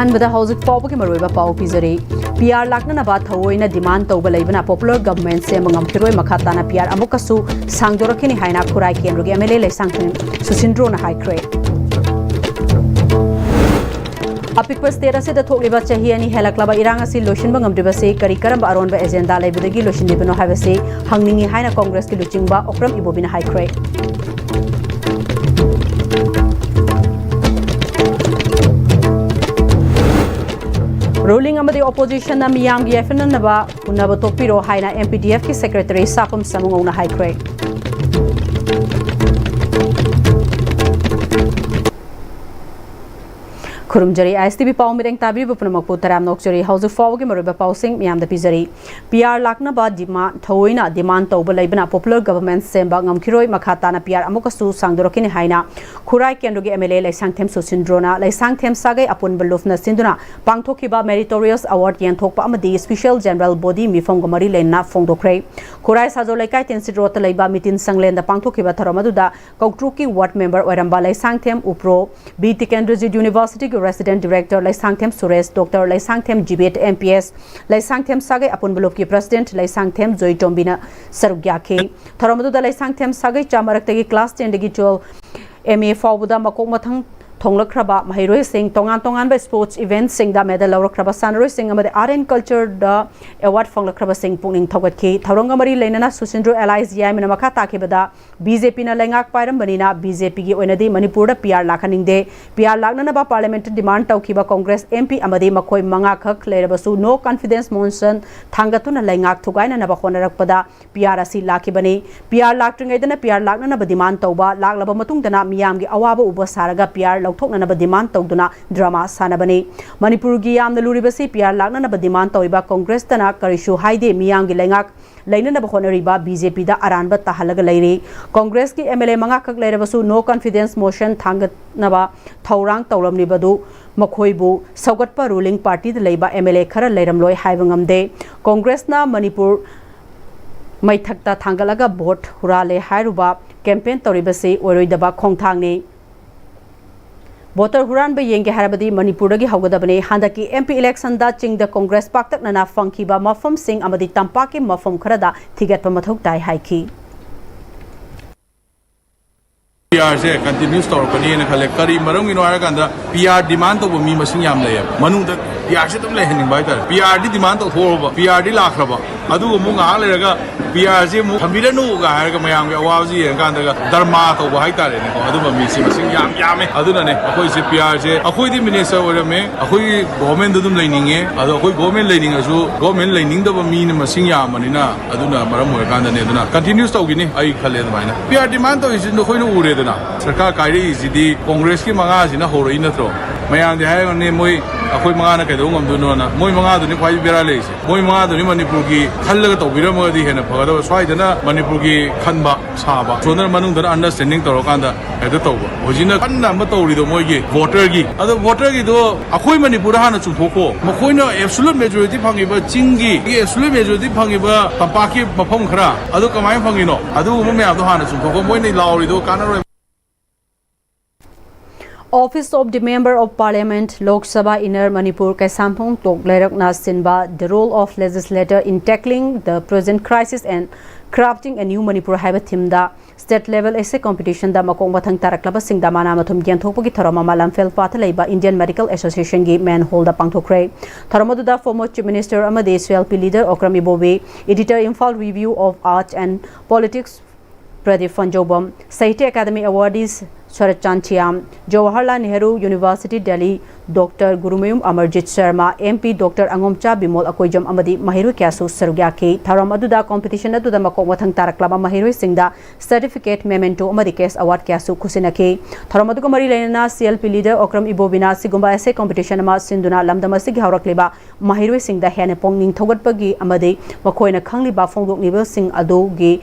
अहानबदा हौजिक फाउबगी मरोइबा पाउ पिजरी PR लाक्ननबा थवोइना demand तौबा लेबना पॉपुलर गवर्नमेंट से मंगमखिरोय मखाताना पीआर अमुकसु सांगदोरखिनि हाइना खुराई केंद्रगे एमएलए लेसांगथन सुसिंद्रोना हाइख्रे अपिकप स्टेट असिदा थोकलिबा चाही अनि हेलक्लबा इरांग असि लोशिनबा ngamdribase करी करम अरोनबा एजेंडा लेबदगी लोशिनदिबनो हाइबसे हंगनिंगी हाइना कांग्रेस की लुचिंगबा ओक्रम इबोबिना हाइख्रे रूलिंग अमदे ऑपोजिशन ना मियाम गी एफननबा उन्नबा तोपिरो हाइना एमपीडीएफ की सेक्रेटरी सापम समंगौना हाइख्रे खुरुमजरी आईएसटीवी पाउ मिरेंग ताबी बपुनमकपु तराम नोकचरी हौजु फावगी मरुबा पाउसिंग मियाम द पिजरी पीआर लाक्नबा डिमांड थोइना डिमांड तौबा लेबना पॉपुलर गवर्नमेंट सेंबा ngamkhiroi मखाताना पीआर अमुकसु सांगदोरखिनि हाइना खुराई केंद्रगे एमएलए लेसांगथेम सुसिंद्रोना लेसांगथेम सागै अपुन बलुफना सिंदुना पांगथोखिबा मेरिटोरियस अवार्ड येंथोकपा अमदि स्पेशल जनरल बॉडी मिफोंग मरी लेना फोंगदोखरे खुराई साजो लेकाई तेंसिड रोत लेबा मिटिन संगलेंदा पांगथोखिबा थरमदुदा कौट्रुकी वार्ड मेंबर ओरंबा लेसांगथेम उपरो B Tikendrajit university resident director Leishangthem Suresh doctor Leishangthem जीबीएट एमपीएस लेसांगथेम सागै अपुन बलुफ की प्रेसिडेंट लेसांगथेम जोई टोम्बिना सरुग्याखे थरमदुदा लेसांगथेम सागै चामरक्तगी क्लास 10 दगी 12 एमए फाउबुदा मकोक मथंग थोंगलख्रबा महिरोय सिंह तोंगान तोंगान स्पोर्ट्स इवेंट सिंह मेडल लौरख्रबा Sanaroy Singh art and culture award फंगलख्रबा सिंह पुनिंग थौगतखी थौरंग मरी लेना सुसिंद्रो एलाइज यामिना मखा ताखिबदा बीजेपी ना लेंगाक पायरमबनिना बीजेपी की ओइनदी मणिपुर दा पीआर लाखनिंगदे पीआर लाखननबा पार्लियामेंट डिमांड तौखिबा कांग्रेस एमपी अमदी मखोय मंगा खक लेरबसु नो कॉन्फिडेंस मोशन थांगतुना लेंगाक थुगाइननबा होनरकपदा पीआर असि लाखिबनी पीआर लाक्ट्रिंगैदना पीआर लाखननबा डिमांड तौबा लाखलबा मतुंगदना मियामगी अवाबा उबा सारगा पीआर लौथोकननबा डिमांड तौदुना ड्रामा सानबनी मणिपुर की यामना लुरिबसी पीआर लाखननबा डिमांड तौइबा कांग्रेस तना करिशु हाइदे मियामगी लेंगाक लेननबा होनरिबा बीजेपी दा अरानबा ताहलग लेरी कांग्रेस की एमएलए मंगा खक लेरबसु नो कॉन्फिडेंस मोशन थांगतनबा थौरांग तौलमनिबदु मखोइबु सौगतपा रूलिंग पार्टी दा लेबा एमएलए खरा लेरमलोय हाइबंगमदे कांग्रेस ना मणिपुर मैथक्ता थांगलगा वोट हुराले हाइरुबा कैंपेन तौरिबसे ओरोइदबा खोंथांगने वोटर हुरान येंगे हरबदी मणिपुर की हौगदबने हांदकी एमपी इलेक्शन दा चिंग द कांग्रेस पाक्तकनना फंखिबा मफम सिंह अमदी तंपा के मफम खरदा थिगतप मथौ ताई हाइखी पीआर से कंटिन्यूस तौरपनी ने खले करी मरम गिनो आरा कांदा पीआर डिमांड तो मी मसिंग याम ले मनुंग द पीआर से तुम ले हनिंग बाय तर पीआर दी डिमांड तो थोरबा पीआर दी लाखरबा अदु मु गा लेरगा पीआर से मु थंबिरनु गा हारगा मयाम के अवाजी ये कांदा धर्मा तो हाई तारे ने अदु मी से मसिंग याम यामे अदु ने अखोय से पीआर से अखोय दी मिनिस्टर ओरे में अखोय गवर्नमेंट दुम लेनिंगे अदु अखोय गवर्नमेंट लेनिंग असु गवर्नमेंट लेनिंग दब मी ने मसिंग याम मनिना अदु ना मरम ओरे कांदा ने अदुना कंटिन्यूस तौगिनी आई खले दमाइना पीआर डिमांड तो इस नो खोय उरे सरकार कायरी कांग्रेस की मंगा होरई नत्रो मयामदे हायने मोय अखोय मंगा कदौ ngमदुनोना मोय मंगा ख्वाई बेरा लेसे मोय मंगा मणिपुर की खल्लगा तौबिरमगदी हेन फगदब स्वाइदना मणिपुर की खनबा साबा सोनर मनुंगदना अंडरस्टैंडिंग तौरकांदा हेद तौबा होजिना खन्ना म तौरिदो मोयगी वोटर की दो अखोय मणिपुर हाना चुथोको मखोयना एब्सोल्यूट मेजॉरिटी फंगिबा चिंगी एब्सोल्यूट मेजॉरिटी फंगिबा तंपाकी मफम खरा अदो कमाय फंगिनो अदो मयादो हाना चुथोको मोयने लावरिदो कानरो Office of the Member of Parliament, Lok Sabha Inner Manipur Kaisampong Tok Lairakna Sinba, the role of legislator in tackling the present crisis and crafting a new Manipur Haiba Thimda, state level essay competition da Makong Bathang Taraklaba Singda Mana Mathum Gyanthopagi Tharama Malam Fel Patalaiba Indian Medical Association Gi Man Holda Pangthokre. Tharamaduda former Chief Minister Amade SLP leader Okram Ibobe, editor Infal Review of Arts and Politics Pradeep Fanjobam, Sahitya Academy awardees Sharat Chanchiam, Jawaharlal Nehru University Delhi, Dr. Gurumayum Amarjit Sharma, MP Dr. Angomcha Bimol Akoijam Amadi Mahiru Kyasu Sarugyaki, Tharam Aduda competition Aduda Makong Wathang Taraklaba Mahiru Singda, certificate memento Amadi Case Award Kyasu Kusinake, Tharam Aduga Mari Lena, CLP leader Okram Ibobina, Sigumba essay competition Ama Sinduna, Lamdamasig Haurakliba, Mahiru Singda Hene Ponging Togatbagi Amadi, Makoina Kangliba Fongdok Nivel Sing Adogi.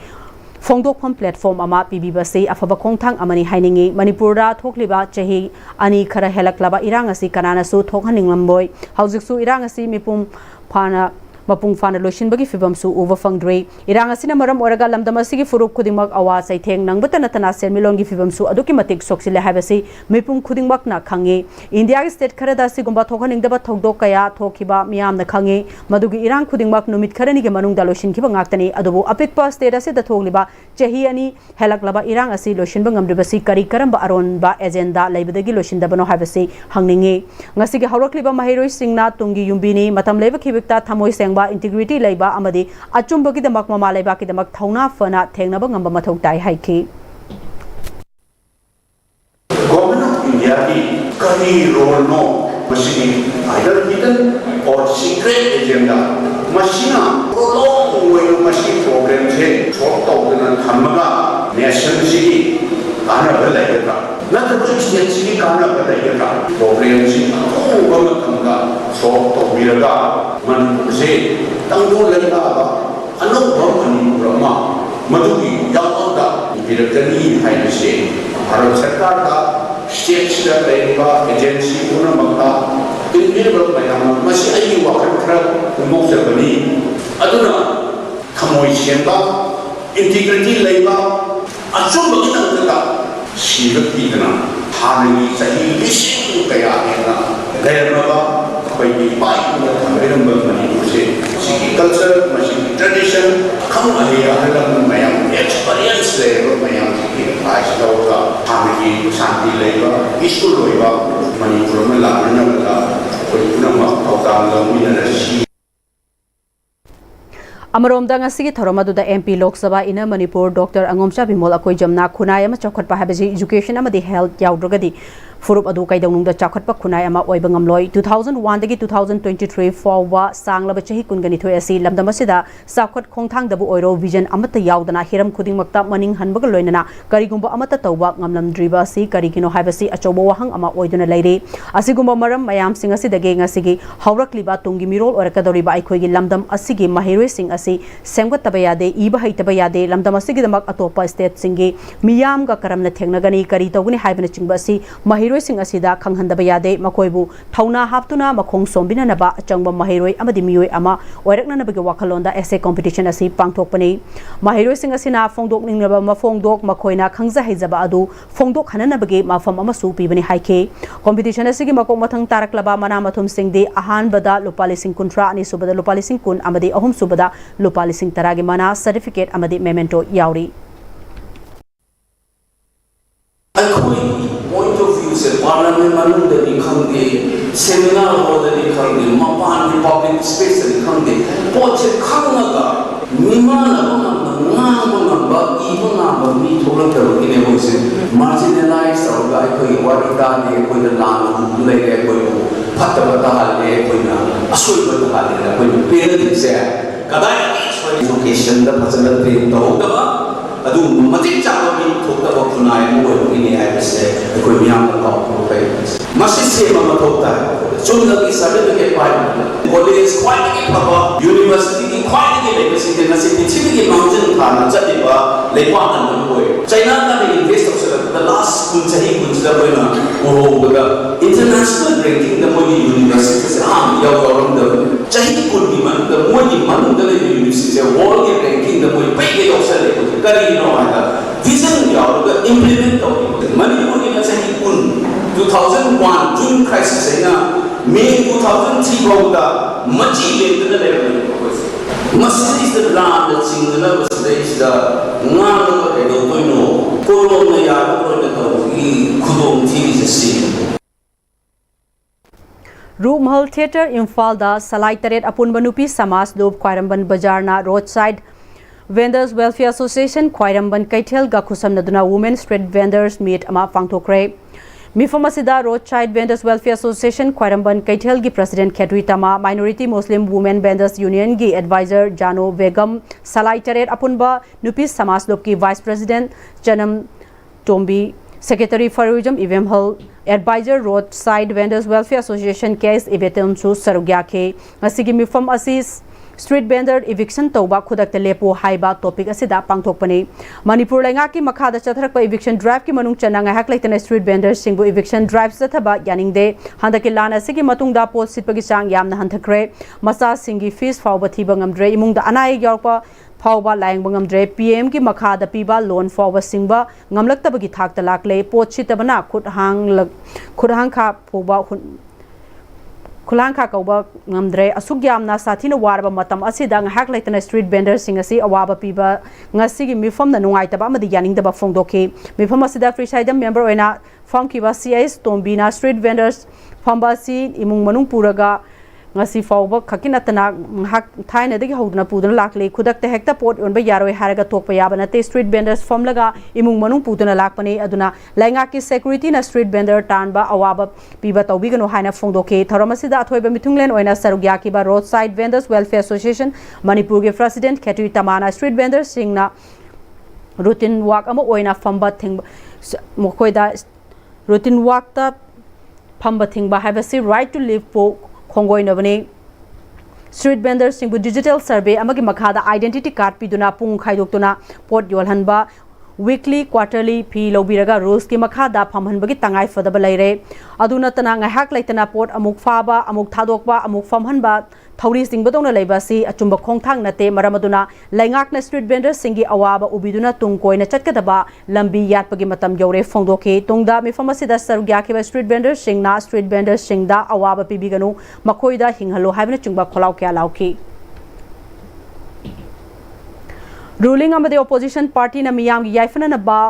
फोंदोकफम platform अमा पीबीबसे अफब खोंथांग अमनी हाइनिंगी मणिपुरदा थोकलिबा चही अनि खरा हेलक्लबा इरांग असि कनानासु थोकहनिंगलमबोय हौजिकसु इरांग असि मिपुम फाना mapung fana loishinbagi fibamsu uva fangdre irang asina maram oraga lamdam asigi furup khudingmak awa saitheng nangbata natana senmilongi fibamsu aduki matik soksile habasi mipung khudingmak na khange India gi state kharada sigumba thokhaningdaba thokdok kaya thokiba miyam na khange madugi irang khudingmak numit kharani ge manungda loishin khiba ngaktani adubu apikpa state ase da thokliba chahi ani helaklaba irang asi loishinba ngamdribasi kari karamba aronba agenda laibadagi loishindabano habasi hangninge ngasigi hawrakliba mahiroi singna tungi yumbini matam leba khibikta thamoi sengba integrity laiba amadi achumbagi damak mama laiba ki damak thauna fana thengnaba ngamba mathau tai haiki Government of India ki kani role no machine either hidden or secret agenda machine prolong way machine program the short of the thamaga nation city kana balaiga na to state city kana balaiga program si government thamaga short of miraga Manipuri se tanggo laiga ba anu Manipuri ma madugi yaoda birakani hainase Bharat Sarkar ka state da laiba agency una magta indirect mayam masi ai wakhan khara umok sabani aduna thamoi semba integrity laiba achum bagina ta sirati dana hanani sahi bising kaya hena gairaba pai pai na thamairam bagani se sigi culture masi tradition kham ahe ahalam mayam experience level mayam ki ais dauka hanani shanti laiba peaceful loiba Manipur ma lana na koi puna thawtam la mina si Amarom dang asigi thoramadu da MP Lok Sabha ina Manipur Dr. Angomcha Bimol akoi jamna khunai ama chokhat pa habeji education ama di health yaudrogadi furup adu kai dawnung da chakhat pa khunai ama oiba ngamloi 2001 dagi 2023 forwa sanglaba chahi kungani thoi asi lamdam asida sakhat khongthang dabu oiro vision amata yaudana hiram khuding makta maning hanbaga loinana karigumba amata tawba ngamlam driba si karigino habasi achobo wahang ama oiduna leire asigumba maram mayam sing asidage ngasigi haurakliba tungi mirol orakadori ba aikoi gi lamdam asigi mahiroi sing asi semgat tabayade iba haitabayade lamdam asigi damak atopa state singi miyam ga karamna thengnagani kari tawguni haibana chingba asi mahiroi sing asida khanghandaba yade makoibu thauna haptuna makhong sombina naba achangba mahiroi amadi miyoi ama oirakna nabage wakhalonda essay competition asi pangthokpani mahiroi sing asina phongdok ningnaba mafongdok makhoina khangja haijaba adu phongdok hananabage mafam ama su pibani haike competition asigi makok mathang taraklaba mana mathum singde ahan bada lupali sing kuntra ani subada lupali sing kun amadi ahum subada lupali sing taragi mana certificate amadi memento yauri Parliament manunda di khangde seminar hoda di khangde mapan di public space di khangde poche khangnaga mimana ngam ba ibuna ba mi thola ta ine bose marginalized or ga koi warita ne koi da lan le le koi phatta ba hal le koi na asoi ba hal le koi pera di se kadai education da phasal train to da ba adu matik chapa mi thokta ba khunai mo ine ai se koi miyam ka ko kai masi se ma thokta chunga ki certificate pai college quite ki phaba university ki quite ki legacy de nasi pichhi ki mountain thana chati ba lewa an koi china ka ni invest of the last kun chahi kun da koi na oro ga international ranking da mo university se am ya orom da chahi kun ni man da mo ni man da le university world ki ranking da mo pai ke option le kari no ha vision ya ga implement of Manipur ni chahi kun 2001 June crisis na May 2003 bawda machi le da le must is the land that sing the love stage da nga ko do to no ko ro na ya ko na to I khudong thi se Roomhall Theatre Imphal da Salai Taret Apun Banupi Samas Lob Khwairamban Bazar na roadside Vendors Welfare Association Khwairamban Kaithel ga khusam naduna Women Street Vendors Meet ama pangthokre Mifamasida Roadside Vendors Welfare Association Khwairamban Kaithel gi President Khedri Tama Minority Muslim Women Vendors Union gi Advisor Jano Begum Salai Taret Apunba Nupi Samas Lob ki Vice President Janam Tombi Secretary Faroujem Evem Hall Advisor Roadside Vendors Welfare Association Case Ibetum Su Sarugyake Ngasigi Mifam Asis street vendor eviction tauba khudak te lepo haiba topic asida pangthokpani Manipur lenga ki makhada chatharakpa eviction drive ki manung chana ngahak leitana street vendor singbu eviction drive chathaba yaningde handaki lan asigi matungda pol sitpagi chang yamna hanthakre masa singi fees fawba thiba ngamdre imungda anai yorpa fawba laing bangamdre PM ki makhada piba loan fawba singba ngamlaktabagi thakta lakle pot sitabana khudhang kha phoba Kulanka kauba ngamdre asugyamna sathina warba matam asida ngahak leitana street vendor singasi awaba piba ngasigi mifam na nungai taba amadi yaning daba phongdoki mifam asida free side member oina form kiba CIS tombina street vendors phambasi imung manung puraga ngasi fawba khakinatana hak thaina degi hodna puduna lakle khudakte hekta pot onba yaroi haraga tokpa yaba nate street vendors form laga imung manung puduna lakpani aduna lainga ki security na street vendor tanba awaba piba tawbigano haina phongdoke thoramasida athoiba mithunglen oina sarugya kiba roadside vendors welfare association Manipur ge president Khetri Tamana street vendors singna routine work ama oina famba thing mokoida routine work ta famba thing ba habasi right to live po Khongoi Navani street vendors singbu digital survey amagi makhada identity card piduna pung khaidokuna pot yolhanba weekly quarterly fee lobiraga rules ki makhada phamhanbagi tangai fadaba leire aduna tana ngahak leitana pot amuk faba amuk thadokba amuk phamhanba thauri singbadona leibasi achumba khongthang nate maramaduna laingakna street vendors singi awaba ubiduna tungkoina chatkadaba lambi yatpagi matam yore phongdoke tungda mifamasida sarugya kiba street vendors singna street vendors singda awaba pibiganu makoida hinghalo haibna chungba kholaw kya lauki ruling amade opposition party na miyam gi yaifana na ba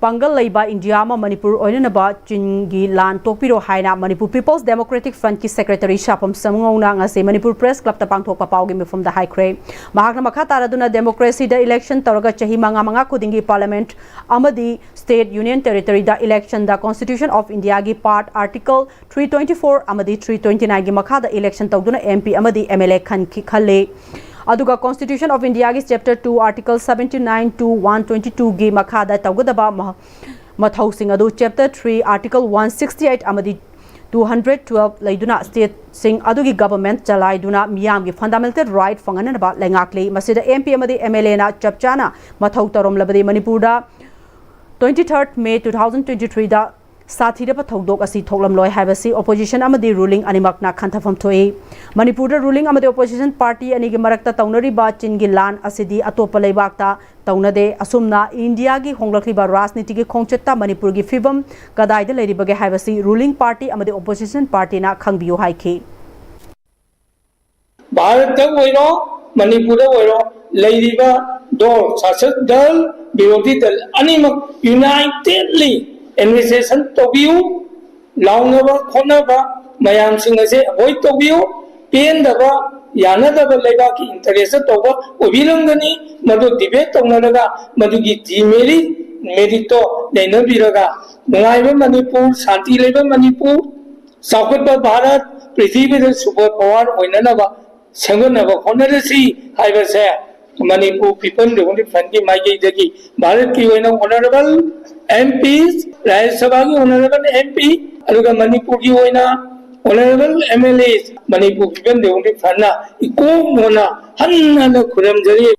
Pangal Laiba India ma Manipur oinanaba Chingi Lan Tokpiro haina Manipur People's Democratic Front ki Secretary Shapam Samngona ngase Manipur Press Club ta pangthokpa pawgi mifum da high crane mahakna makha taraduna democracy da election tawraga chahi manga khudingi parliament amadi state union territory da election da constitution of India gi part article 324 amadi 329 gi makha da election tawduna MP amadi MLA khan ki khalle aduga constitution of India gi chapter 2 article 79 to 122 gi makhada tawgadaba mathau sing adu chapter 3 article 168 amadi 212 laiduna state sing adugi government chalaiduna miyam gi fundamental right fanganaba lengakle masida MP amadi MLA na chapchana mathau tarom labadi Manipur da 23rd May 2023 da Sathirapa Thodok asi thoklam loi habasi opposition amadi ruling animakna khanthafam thoi Manipur da ruling amadi opposition party ani gi marakta taunari ba chingi lan asidi atopa leibakta taunade asumna India gi honglakli ba rajniti gi khongchetta Manipur gi fibam kadaida leiribage habasi ruling party amadi opposition party na khangbiyo haiki Bharat da oiro Manipur da oiro leiriba dol sasak dal birodi dal animak unitedly administration tobiu launaba khonaba mayam sing ase avoid tobiu pen daba yana daba leba ki interest toba obilangani madu debate tonaraga madu gi dimeri merito dena biraga nungaiba Manipur shanti leba Manipur saukatba Bharat prithvi da super power oinanaba sengonaba khonarasi haibase Manipur people the front ki mai ki Bharat ki oina honorable MPs Rajya Sabha ki honorable MP aduga Manipur ki oina honorable MLAs Manipur people the front na iko mona hanna na khuram jari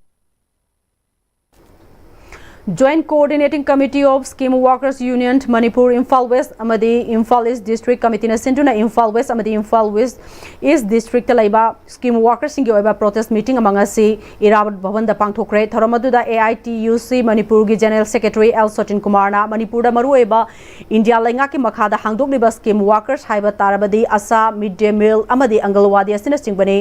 Joint Coordinating Committee of Scheme Workers Union Manipur Imphal West amadi Imphal East District Committee na sinduna Imphal West amadi Imphal West East District laiba scheme workers singi oiba protest meeting amanga si Irabat Bhavan da pangthokre thoramadu da AITUC Manipur gi General Secretary L Sotin Kumar na Manipur da maru oiba India lenga ki makha da hangdok liba scheme workers haiba tarabadi asa midday meal amadi angalwadi asina singbani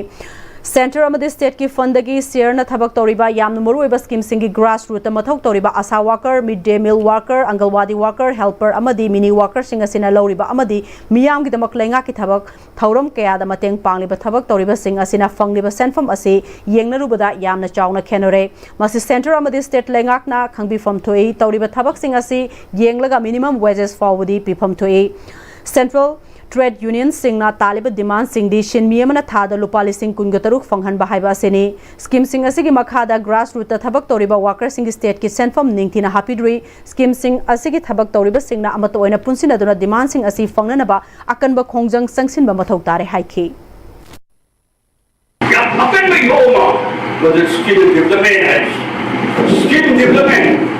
Center amadi state ki fund gi share na thabak toriba yamna maru oiba scheme singi grassroots mathau toriba asa worker midday meal worker angalwadi worker helper amadi mini worker singa sina loriba amadi miyam gi damak lenga ki thabak thauram kaya da mateng pangliba thabak toriba singa sina fangliba senfam ase yengna rubada yamna chawna khenore masi center amadi state lengak na khangbi fam thoi toriba thabak singa si yenglaga minimum wages forward pifam thoi central Trade Union singna taliba demand sing di shinmi amana thada lupali sing kungataruk fanghan bahaiba seni scheme sing asigi makhada grassroots thabak toriba worker sing state ki senfam ningthina hapidri scheme sing asigi thabak toriba singna amato oina punsina duna demand sing asi fangnana ba akanba khongjang sangsin ba mathau tare haiki ya apen mai Homa, but the skill development. Skill development.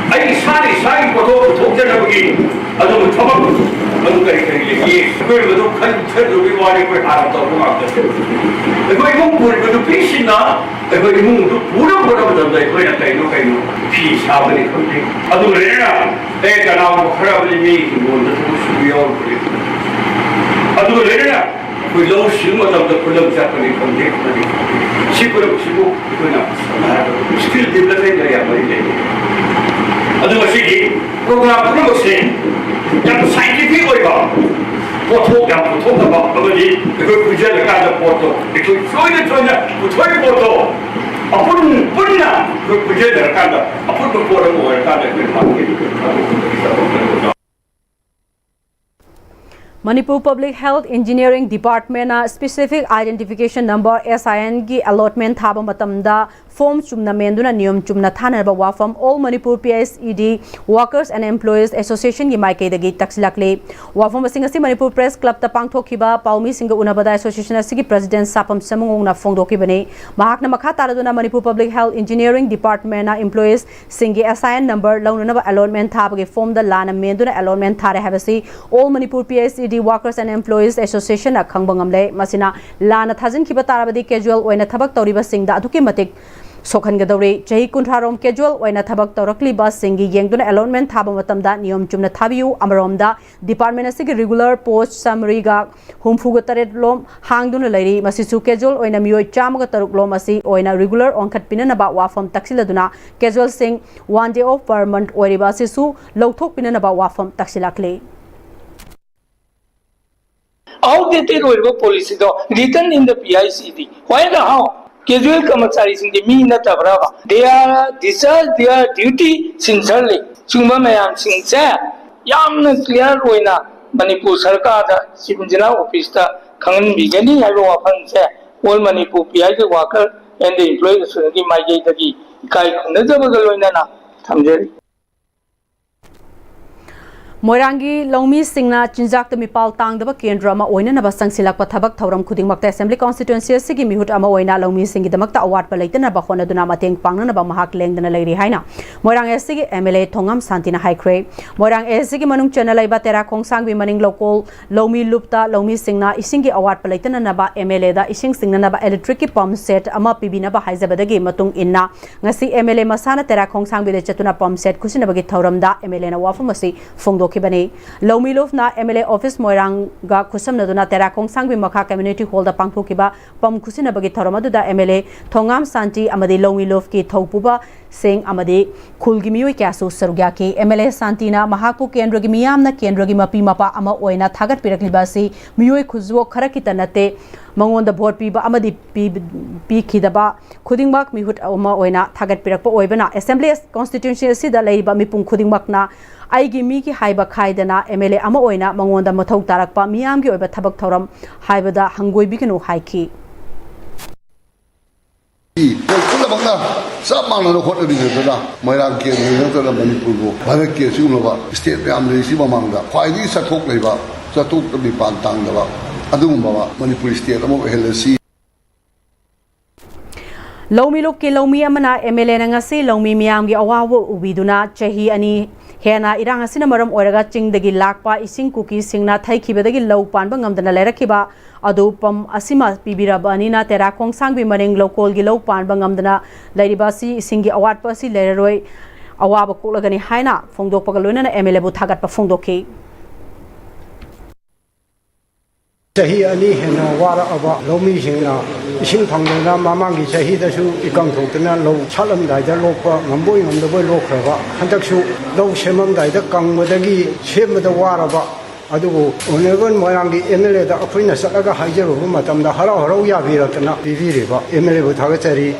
I sign for talk again. I don't talk about it. We're going to continue to want to have the work. If I don't put it to peace now, if I move to put up whatever they put up, I know peace happening. I don't know. They can now probably make it on the we all believe. I don't know. We don't see what of the problem happening from the skill development area. otherwise program promotion yang scientific oiba foto yang foto apa bagi kerja dekat ada foto itu soalnya foto foto apun punna kerja dekat ada apun foto dekat ada Manipur Public Health Engineering Department specific identification number SIN gi allotment thaba matamda form chumna menduna niyam chumna thanarba wafam all Manipur Pm-Istv Workers and Employees Association gi maike dagi taksilakle wafam asingasi Manipur Press Club ta pangthokiba paumi singa unabada association asigi president sapam samungna phongdokibane mahakna makha taraduna Manipur Public Health Engineering Department employees singi SIN number launanaba allotment thaba gi form da lana menduna allotment thare habasi all Manipur Pm-Istv Workers and Employees Association a khangbangam masina lana thajin khiba tarabadi casual oina thabak tawriba singda aduki matik sokhan gadawri chahi kunthrarom casual oina thabak tawrakli ba singi yengduna allotment thaba matamda niyam chumna thabiu amaromda department asigi regular post summary ga humfuga taret lom hangduna lairi masisu casual oina miyoi chamaga taruk lom asi oina regular onkhat pinana ba wafam taksiladuna casual sing 1 day off per month oiriba sisu lawthok pinana ba wafam taksilakle outdated policy written in the PICD. Why the how? Casual Kamachari in the Mina Tabrava. They are discharged their duty sincerely. Sumbamayam sincere. Yam clear Wina, Manipur Sarkada, Sibunjana Opista, Kangan beginning Aloafan, all Manipur PIC worker and the employees of the Magagi, Kai Nazabagaloina, Tamjeri. Moirangi Longmi Singna Chinjak the Mipal Tang the Kendra Ma Oina Nabasang Silak Patabak Tauram Kuding Makta Assembly Constituency Sigi Mihut Ama Oina Longmi Singi the Makta Award Palaitan Bahona Dunamateng Pangana Bamahak Leng than a lady Haina. Moirang Esigi MLA Tongam Santina High Cray. Moirang Esigi Manung Channel Batera Kong Sang Bimaning local Lomi Lupta Lomi Singna Isingi Award Palaitan Naba MLA da Ising Singna Naba Electric Pump Set Ama Pibina Bahizabadagi Matung Inna Ngasi MLA Masana Tera Kong Sang Village Chatuna Pump Set Kusinabagi Tauram da MLA na Wafamasi Fungdo Kibane Lomi Lufna MLA Office Moirang ga Kusam Naduna Tera Kong Sang Bimaka Community Hall da Pangtukiba Pam Kusinabagi Tauramadu da MLA Tongam Santi Amadi Lomi Lufki Taupuba Sing Amadi Kulgimiu Kasu Sarugyaki MLA Santina Mahaku Kendragi Miyamna Kendragi Mapi Mapa Ama Oina Tagat Piraklibasi Miui Kuzwo Karakita Nate Mangonda Board Piba Amadi P Kidaba Kudingbak Mihut Oma Oina Tagat Pirakpo Oibana Assembly Constituency Sida Leiba Mipung Kudingbakna Aigi Miki Haiba Kaidana MLA Ama Oina Mangonda Matou Tarakpa Miyamgi Oiba Tabak Tauram Haibada Hangoi Bikinu Haiki सब मानव खोट दिखता मैरा के नगर मणिपुर को भारत के सिगुलबा state family सिबा मांगदा ख्वाइदी सथोक लेबा सथोक बिपान तांगदबा अदुगुंबा मणिपुर स्टेट अमो हेलसी Lomi Luki Lomi Amana MLA Nangasi Lomi Miam gi awawo ubiduna chahi ani hena irang asina maram oraga ching dagi lakpa ising kuki singna thai khibadagi low pan bangam dana lerakiba adu pam asima pibirabani na tera kong sangbi maring local gi low pan bangam dana lairibasi singi awat pasi leroi awaba kolagani haina phongdok pagalona na MLA bu thagat pa phongdoki Sahi ani hena wara aba lomi singna ising phangna mamangi sahi da su ikang thokna lo chalam dai da lokpa ngamboi ngamdaboi lokhraba hantaksu lo semam dai da kangmadagi semada wara ba adugo onegon moyangi MLA da apoina sakaga haijaru matamda harau harau ya biratna bibireba MLA bu thagachari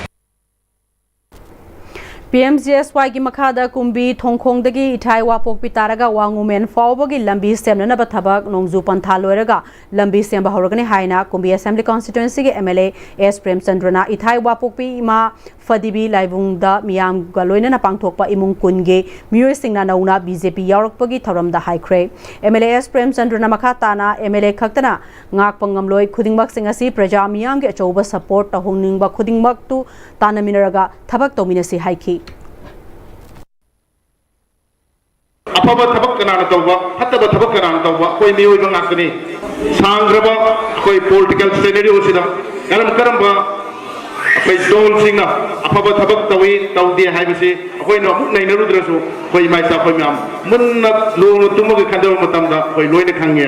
PMGSY की मखादा कुंबी थोंखोंदगी इथाई वापोक पितारगा वांगुमेन फावबगी लंबी सेमना बथबक नोंजु पंथा लोरगा लंबी same बहरगने हाइना Kunbi assembly constituency के MLA S Premachandran इथाई वापोक P मा Fadibi Laibungda Miam Galoina Pangthokpa Imung Kunge Miyoi Singna Nauna BJP Yaurokpagi Thoramda Haikre MLAS Prem Chandra Namakatana MLA Khaktana Ngak Pangamloi Khudingmak Singasi Praja Miyam ge Choba support Tahongningba Khudingmak tu Tanaminaraga Thabak Tominasi Haiki Apaba thabak kanana tawba hattaba thabak kanana tawba koi miyoi ba ngakani sangraba koi political scenario sida karam ba koi dol singna apaba thabak tawi tawdi haibasi koi no mut nei narudrasu koi maisa koi myam munna lo tumugi khandaw matamda koi loina khangye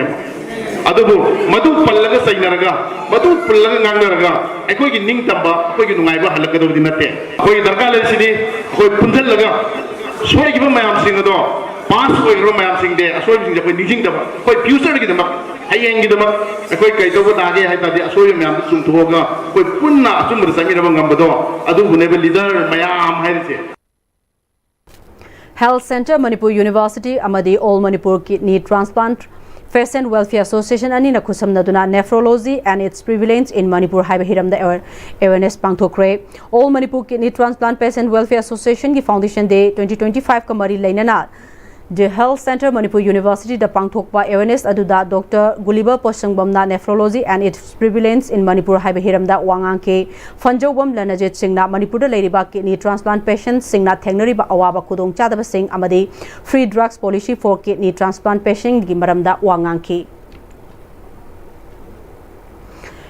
adubu madu pallaga sainaraga madu pallaga ngangnaraga akoi gi ning tamba akoi gi nungai ba halakadaw dinate koi darka le sidi koi punjal laga soi gi ba mayam singado पांच कोई रो ma'am Singh दे असोई सिंह कोई निजिंग दबा कोई future की दमा हयेंग की दमा कोई कई तो दागे है तादे असोई मैम सुन थोगा कोई पुन्ना असुम रसमी रबंग गंबदो अदु बुनेबे लीडर मैम हाइसे Health Center Manipur University Amadi All Manipur Kidney Transplant Patient Welfare Association ani na khusamnaduna nephrology and its prevalence in Manipur haiba hiramda awareness pangthokre All Manipur Kidney Transplant Patient Welfare Association ki Foundation Day 2025 ka mari lainana The Health Center Manipur University da pangthokpa awareness aduda Dr. Guliba Posangbamna nephrology and its prevalence in Manipur haiba hiramda wangang ke Fanjobam Lanajet Singna Manipur da leiriba kidney transplant patients singna thengnariba awaba khudong chadaba sing amadi free drugs policy for kidney transplant patient gi maramda wangang ke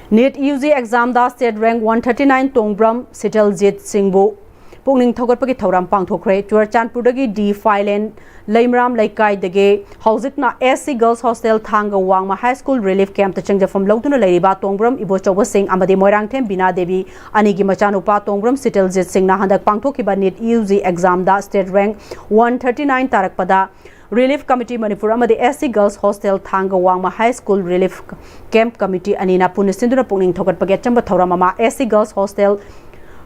NET UG exam da state rank 139 Tongbram Sitaljit Singbu Pungning Thogotpagi Thoram Pangthokre Churchanpurdagi D Filen Laimram Laikai Dege Hauzikna SC Girls Hostel Thanga Wangma High School Relief Camp to Changja from Lotuna Lairiba Tongbram Ibo Choba Singh Amade Moirang Them Bina Devi Anigi Machanupa Tongbram Sitaljit Singh na handak pangthokiba NET UG exam da state rank 139 Tarakpada Relief Committee Manipur Amade SC Girls Hostel Thanga Wangma High School Relief Camp Committee Anina Punisinduna Pungning Thogotpagi Chamba Thoramama SC Girls Hostel